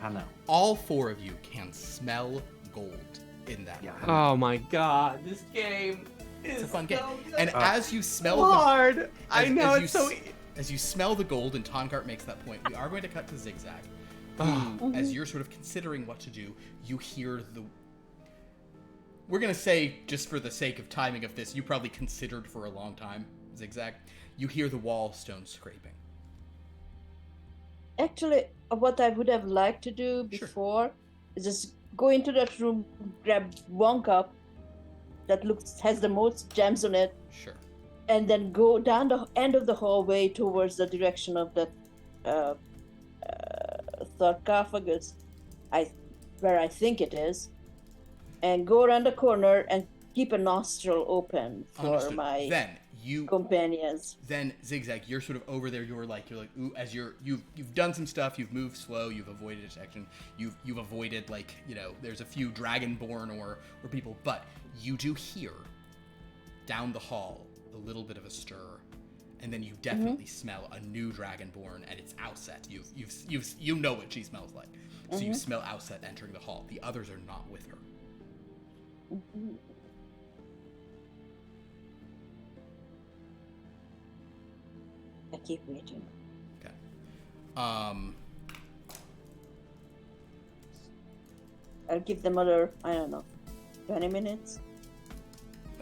I know. all four of you can smell gold in that Yeah. room. Oh my god, this game is It's a fun game. so good. And as you smell hard. I know as it's you so. as you smell the gold, and Tongart makes that point, we are going to cut to XigXag. Who, as you're sort of considering what to do, you hear the. We're gonna say, just for the sake of timing of this, you probably considered for a long time, XigXag. You hear the wall stone scraping. Actually, what I would have liked to do before is just go into that room, grab one cup that has the most gems on it, Sure. and then go down the end of the hallway towards the direction of the sarcophagus, where I think it is, and go around the corner and keep a nostril open for Understood. my Then you. companions. Then XigXag, you're sort of over there. You're like, ooh, as you've done some stuff. You've moved slow. You've avoided detection. You've avoided, like, there's a few dragonborn or people, but you do hear down the hall a little bit of a stir, and then you definitely smell a new dragonborn, and it's Outset. You know what she smells like, so you smell Outset entering the hall. The others are not with her. I keep waiting. Okay. I'll give them another, I don't know, 20 minutes.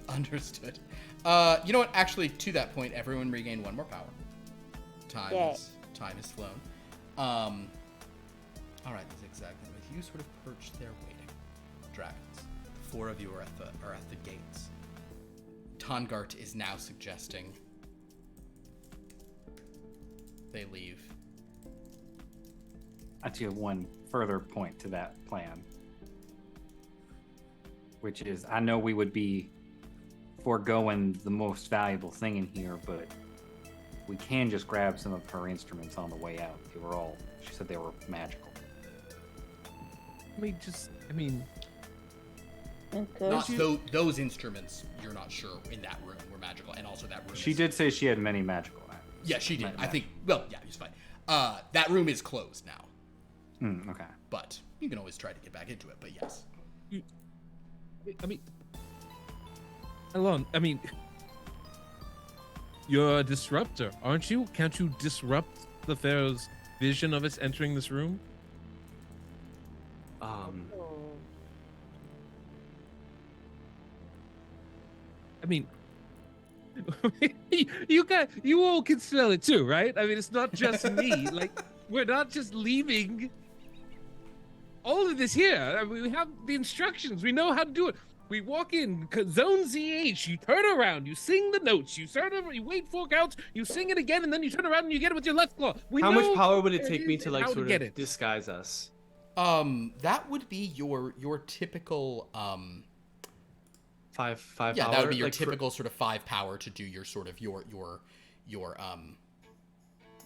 Understood. You know what? Actually, to that point, everyone regained one more power. Time is flown. All right, XigXag. With you sort of perched there waiting, dragons. 4 of you are at the gates. Tongart is now suggesting they leave. I do have one further point to that plan, which is I know we would be foregoing the most valuable thing in here, but we can just grab some of her instruments on the way out. She said they were magical. Okay. Not those instruments. You're not sure in that room were magical, and also that room. She is, did say she had many magical items. Yeah, she did. I think. Well, yeah, he's fine. That room is closed now, Okay. but you can always try to get back into it. But yes. Elon, you're a disruptor, aren't you? Can't you disrupt the Pharaoh's vision of us entering this room? You all can smell it too, right? It's not just me. Like, we're not just leaving all of this here. We have the instructions. We know how to do it. We walk in, zone ZH, you turn around, you sing the notes, you wait 4 counts, you sing it again, and then you turn around and you get it with your left claw. How much power would it take me to sort of it. disguise us? That would be your typical 5 yeah, power? that would be your Like, typical sort of 5 power to do your sort of your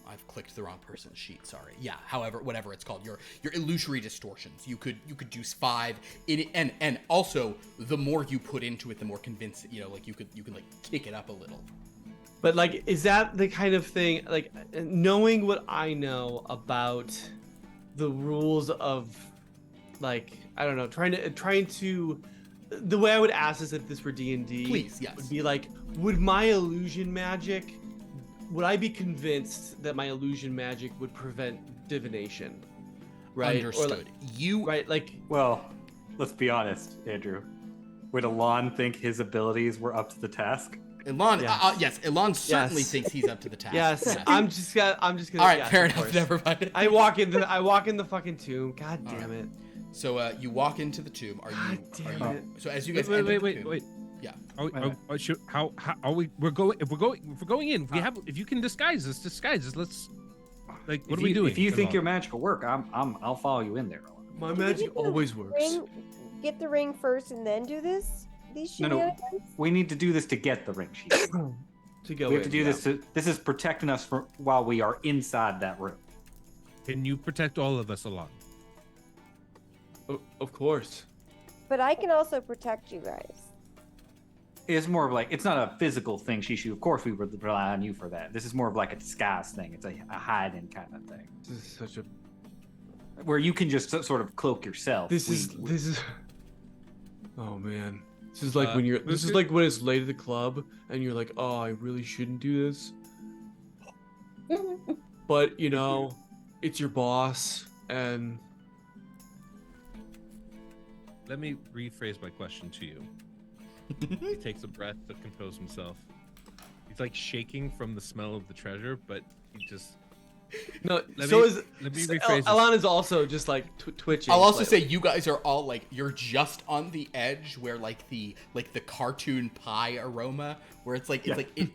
I've clicked the wrong person's sheet, sorry. Yeah, however, whatever it's called, your illusory distortions. You could do 5 in it, and also the more you put into it, the more convincing, like you can like kick it up a little. But like, is that the kind of thing, like, knowing what I know about the rules of, like, I don't know, trying to the way I would ask this if this were D&D, Please, yes. would be like, would my illusion magic, would I be convinced that my illusion magic would prevent divination? Right? Understood. Or like, right, like, Well, let's be honest, Andrew. Would Alon think his abilities were up to the task? Elon, Yes. yes, Elon certainly Yes. thinks he's up to the task. yes, I'm just gonna. All right, yes, fair of enough. course. Never mind. I walk in the fucking tomb. God damn it. So you walk into the tomb. Are you? damn Are you it. so as you guys Wait, enter the wait. tomb, Yeah. How are we? We're going. If we're going in, if you can disguise us. Let's. Like, what are we doing? If you think your magic will work, I'll follow you in there. Alon. My Can we magic get the always works. Get the ring first and then do this? These No, shenanigans? we need to do this to get the ring sheet. To go We have to in, do yeah. this. This is protecting us while we are inside that room. Can you protect all of us, Alon? Of course. But I can also protect you guys. It's more of like, it's not a physical thing, Shishu. Of course, we would rely on you for that. This is more of like a disguise thing. It's a hide-in kind of thing, This is such a. where you can just sort of cloak yourself. This is. Oh man, this is like when you're. This is Lucas? like when it's late at the club and you're like, oh, I really shouldn't do this. But you know, it's your boss, and Let me rephrase my question to you. He takes a breath to compose himself. He's like shaking from the smell of the treasure, but he just. no. Let so me- is let me so rephrase this. Alan is also just like twitching. I'll also say slightly. you guys are all like you're just on the edge where like the cartoon pie aroma where it's like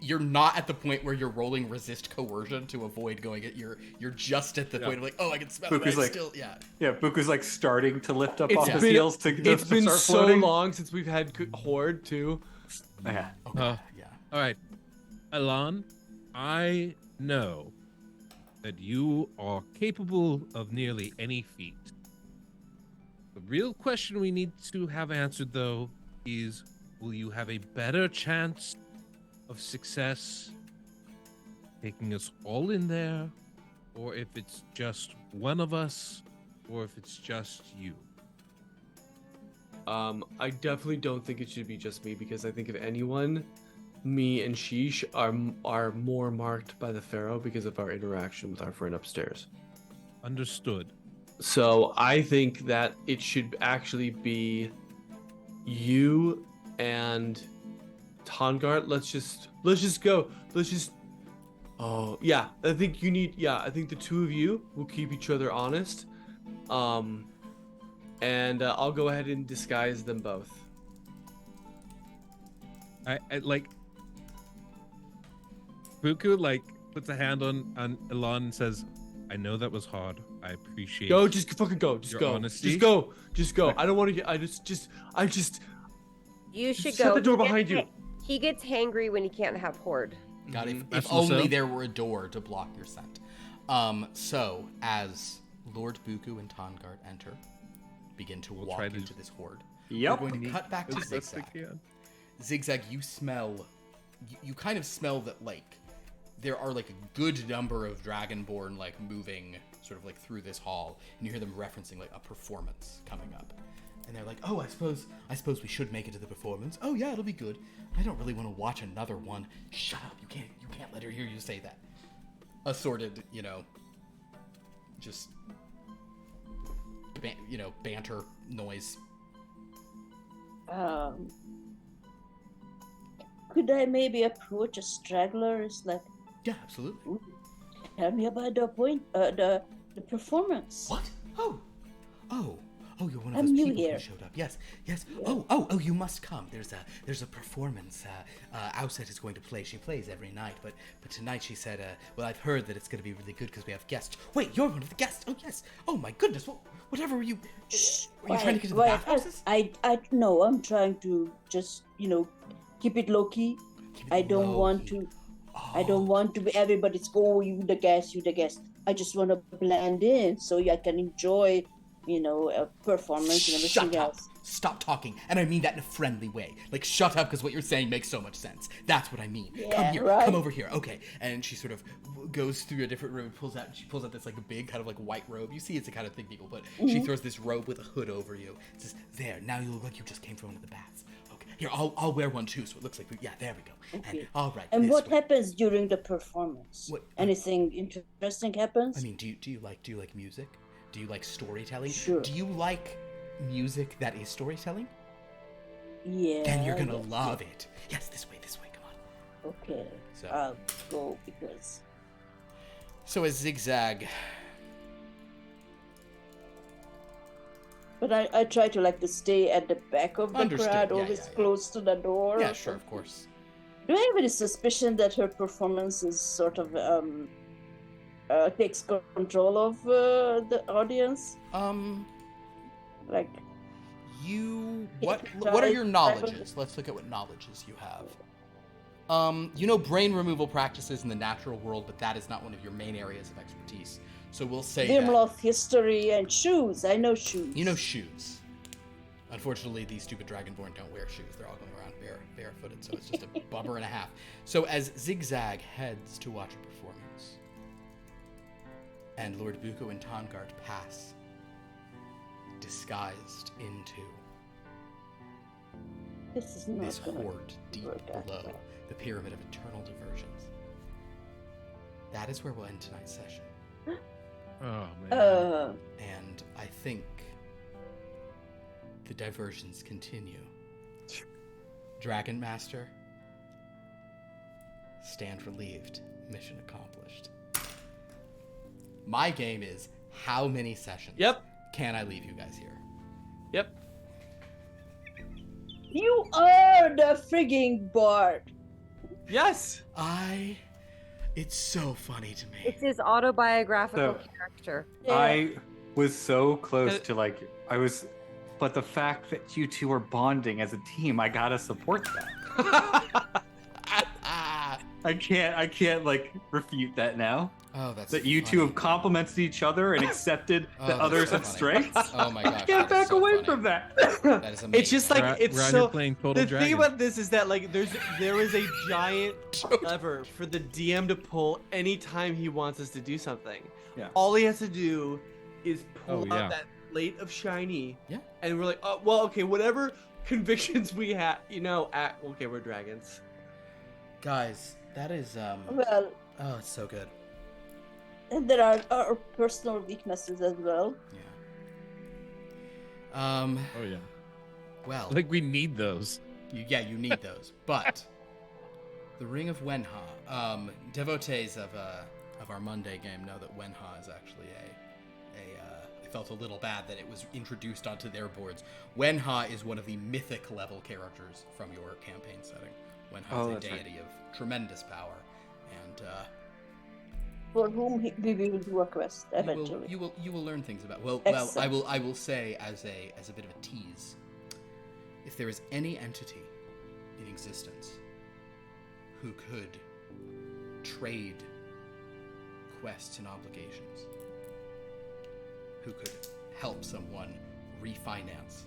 you're not at the point where you're rolling resist coercion to avoid going it. You're just at the point of like, oh, I can smell it. Buku's But I like- still yeah. Yeah, Buku's like starting to lift up It's off his been- heels to It's been start so floating. long since we've had Horde too. Yeah. Okay. Yeah. All right, Alan, I know that you are capable of nearly any feat. The real question we need to have answered, though, is will you have a better chance of success taking us all in there, or if it's just one of us, or if it's just you? I definitely don't think it should be just me because I think if anyone, me and Sheesh are more marked by the Pharaoh because of our interaction with our friend upstairs. Understood. So I think that it should actually be you and Tongart. Let's just go. Oh yeah, I think you need. Yeah, I think the two of you will keep each other honest. And I'll go ahead and disguise them both. I like Buku like puts a hand on Elan and says, "I know that was hard. I appreciate." Go, just fucking go. Just your go. honesty. Just go. I don't want to get. I just. You should Shut go. the door He behind gets you. He gets hangry when he can't have Horde. God, if That's only also- there were a door to block your scent. So as Lord Buku and Tongart enter, begin to walk try to- into this horde. Yep. We're going to cut back to As best they XigXag. can. XigXag, you smell. You kind of smell that like there are like a good number of dragonborn like moving sort of like through this hall, and you hear them referencing like a performance coming up. And they're like, "Oh, I suppose we should make it to the performance. Oh yeah, it'll be good. I don't really want to watch another one. Shut up! You can't let her hear you say that." Assorted, just banter noise. Could I maybe approach a straggler? It's like, Yeah, absolutely. tell me about the performance. What? Oh, you're one of I'm those new people here. who showed up. Yes. Oh, you must come. There's a performance. Outset is going to play. She plays every night, but tonight she said, well, I've heard that it's going to be really good because we have guests. Wait, you're one of the guests. Oh yes. Oh my goodness. Whatever were you? Were you trying to get to the bathhouses? I no, I'm trying to just keep it low key. Keep it I don't want low-key. to. I don't want to be everybody's go. You the guest. You the guest. I just want to blend in so I can enjoy, a performance and everything Shut up. else. Stop talking. And I mean that in a friendly way. Like, shut up, because what you're saying makes so much sense. That's what I mean. Come Yeah, here. right. Come over here. Okay. And she sort of goes through a different room, she pulls out this, like, big kind of, like, white robe. You see it's the kind of thing people put. Mm-hmm. She throws this robe with a hood over you. It says, there, now you look like you just came from one of the baths. Okay. Here, I'll wear one, too, so it looks like, yeah, there we go. Okay. And, all right. And this what way. happens during the performance? What- Anything interesting happens? I mean, do you like music? Do you like storytelling? Sure. Do you like music that is storytelling? yeah. Then you're gonna yeah, love it. Yes, this way, come on. Okay. So- I'll go because. So as XigXag, But I try to stay at the back of the Understood. crowd, Yeah, always yeah, yeah. close to the door. yeah, sure, of course. Do I have any suspicion that her performance is sort of takes control of the audience? Like, What are your knowledges? Let's look at what knowledges you have. Brain removal practices in the natural world, but that is not one of your main areas of expertise. So we'll say that Wyrmloth history and shoes. I know shoes. you know shoes. Unfortunately, these stupid dragonborn don't wear shoes. They're all going around barefooted, so it's just a bummer and a half. So as XigXag heads to watch a performance, and Lord Buko and Tongart pass, disguised into This is not this gonna hoard deep work out below well. the pyramid of eternal diversions. That is where we'll end tonight's session. Oh man. And I think the diversions continue. Dragon Master, stand relieved. Mission accomplished. My game is how many sessions can I leave you guys here? Yep. You are the frigging bard. Yes. It's so funny to me. It's his autobiographical So- character. I was so close to but the fact that you two are bonding as a team, I gotta support that. I can't like refute that now. Oh, that's That you two have complimented each other and accepted Oh, that that's others so have funny. strengths. Oh my gosh. I can't that is back so away funny. from that. That is amazing. It's just like We're it's out so. here playing Total The Dragon. thing about this is that like there is a giant lever for the DM to pull anytime he wants us to do something. Yeah. All he has to do is pull Oh, out yeah. that plate of shiny. Yeah. And we're like, oh well, okay, whatever convictions we have, okay, we're dragons. Guys, that is Well, oh, it's so good. and there are our personal weaknesses as well. Yeah. Oh yeah. Well, Like we need those. you need those. But the Ring of Wenha. Devotees of our Monday game know that Wenha is actually I felt a little bad that it was introduced onto their boards. Wenha is one of the mythic level characters from your campaign setting. Wenha is a that's right. deity of tremendous power, and For whom we will do a quest eventually. you will learn things about. Well, Excellent. I will say as a bit of a tease, if there is any entity in existence who could trade quests and obligations, who could help someone refinance,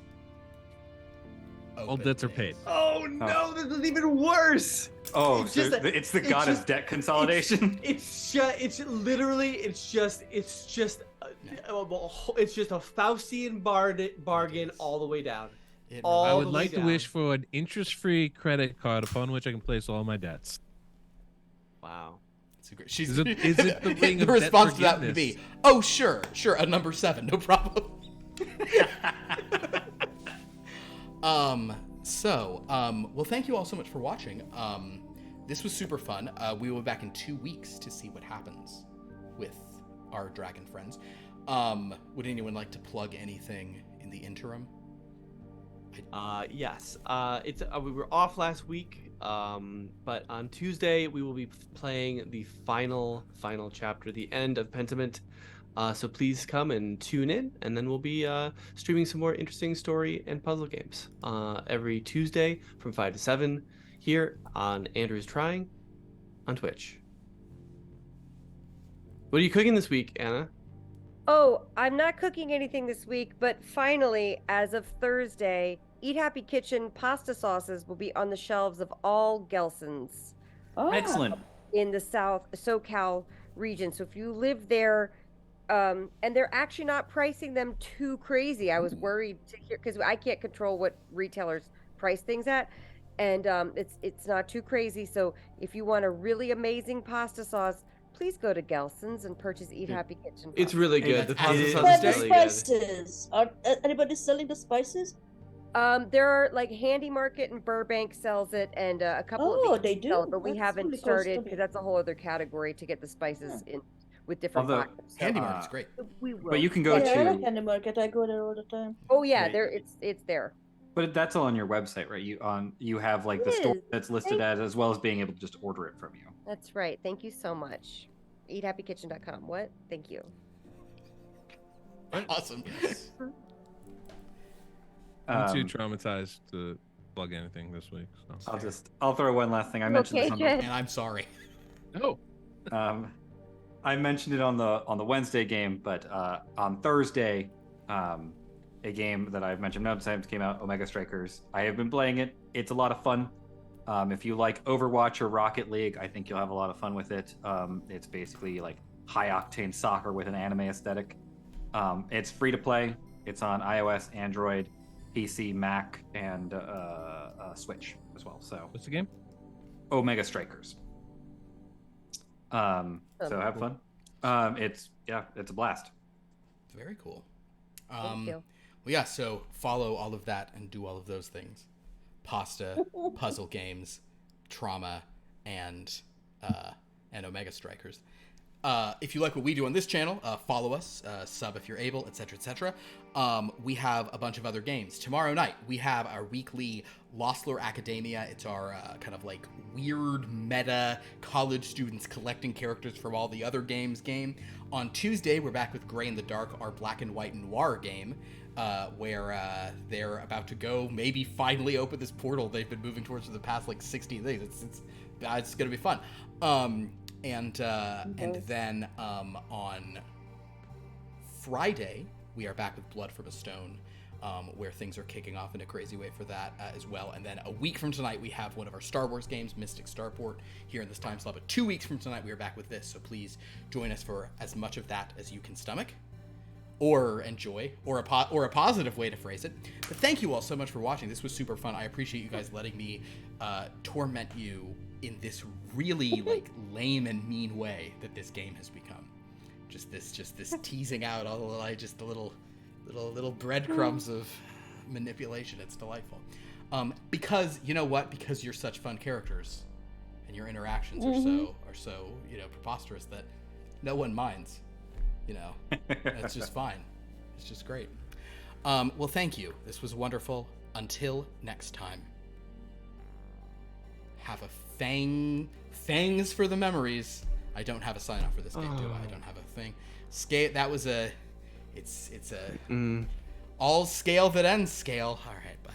All debts are paid. Oh no, this is even worse. Oh, It's so just a- it's the it's goddess just- debt consolidation. It's just a Faustian bargain all the way down. It All I the would way like to down. wish for an interest-free credit card upon which I can place all my debts. Wow. It's a great. She's, Is it the ring the of debt response to that would be, forgiveness? "Oh, sure, a number 7, no problem." Well, thank you all so much for watching. This was super fun. We will be back in 2 weeks to see what happens with our dragon friends. Would anyone like to plug anything in the interim? Yes. We were off last week, but on Tuesday we will be playing the final chapter, the end of Pentiment. So please come and tune in, and then we'll be streaming some more interesting story and puzzle games every Tuesday from 5 to 7 here on Andrew's Trying on Twitch. What are you cooking this week, Anna? Oh, I'm not cooking anything this week, but finally, as of Thursday, Eat Happy Kitchen pasta sauces will be on the shelves of all Gelsons Ah, Excellent. in the SoCal region. So if you live there, and they're actually not pricing them too crazy. I was worried to hear because I can't control what retailers price things at, and it's not too crazy. So if you want a really amazing pasta sauce, please go to Gelson's and purchase Eat Happy Kitchen. It's pasta. really Hey, good. The that's pasta it. sauce But is the really good. spices. Are anybody selling the spices? There are like Handy Market in Burbank sells it, and a couple Oh, of they these sell do? it, but we That's haven't really close started to because me. that's a whole other category to get the spices in with different Although, factors. So Handy Market's great. we will. But you can go Yeah, I to. like Candy Market. I go there all the time. Oh yeah, Right. there it's there. But that's all on your website, right? You have like the It store is. that's listed Thank as well as being able to just order it from you. That's right. Thank you so much. EatHappyKitchen.com. What? Thank you. Awesome. I'm too Um, traumatized to plug anything this week. So. I'll throw one last thing. I You mentioned okay, this on Jed? And I'm sorry. Oh, I mentioned it on the Wednesday game, but on Thursday, a game that I've mentioned many times came out, Omega Strikers. I have been playing it. It's a lot of fun. If you like Overwatch or Rocket League, I think you'll have a lot of fun with it. It's basically like high octane soccer with an anime aesthetic. It's free to play. It's on iOS, Android, PC, Mac, and Switch as well. So What's the game? Omega Strikers. So have fun. It's a blast. Very cool. Thank you. Well, yeah, so follow all of that and do all of those things. Pasta, puzzle games, trauma, and Omega Strikers. If you like what we do on this channel, follow us, sub if you're able, etc., etc. We have a bunch of other games. Tomorrow night, we have our weekly Lost Lore Academia. It's our kind of like weird meta college students collecting characters from all the other games game. On Tuesday, we're back with Grey in the Dark, our black and white noir game, where they're about to go maybe finally open this portal they've been moving towards for the past like 16 days. It's going to be fun. And then on Friday, we are back with Blood from a Stone, where things are kicking off in a crazy way for that as well. And then a week from tonight, we have one of our Star Wars games, Mystic Starport, here in this time slot. But 2 weeks from tonight, we are back with this. So please join us for as much of that as you can stomach or enjoy, or a positive way to phrase it. But thank you all so much for watching. This was super fun. I appreciate you guys letting me torment you in this really like lame and mean way that this game has become. Just this teasing out all the little breadcrumbs of manipulation. It's delightful. Because you know what? Because you're such fun characters, and your interactions are so preposterous that no one minds. That's just fine. It's just great. Well, thank you. This was wonderful. Until next time. Have a fangs for the memories. I don't have a sign off for this game, do I? I don't have a thing. Scale. That was a. It's a all scale that ends scale. All right. Bye.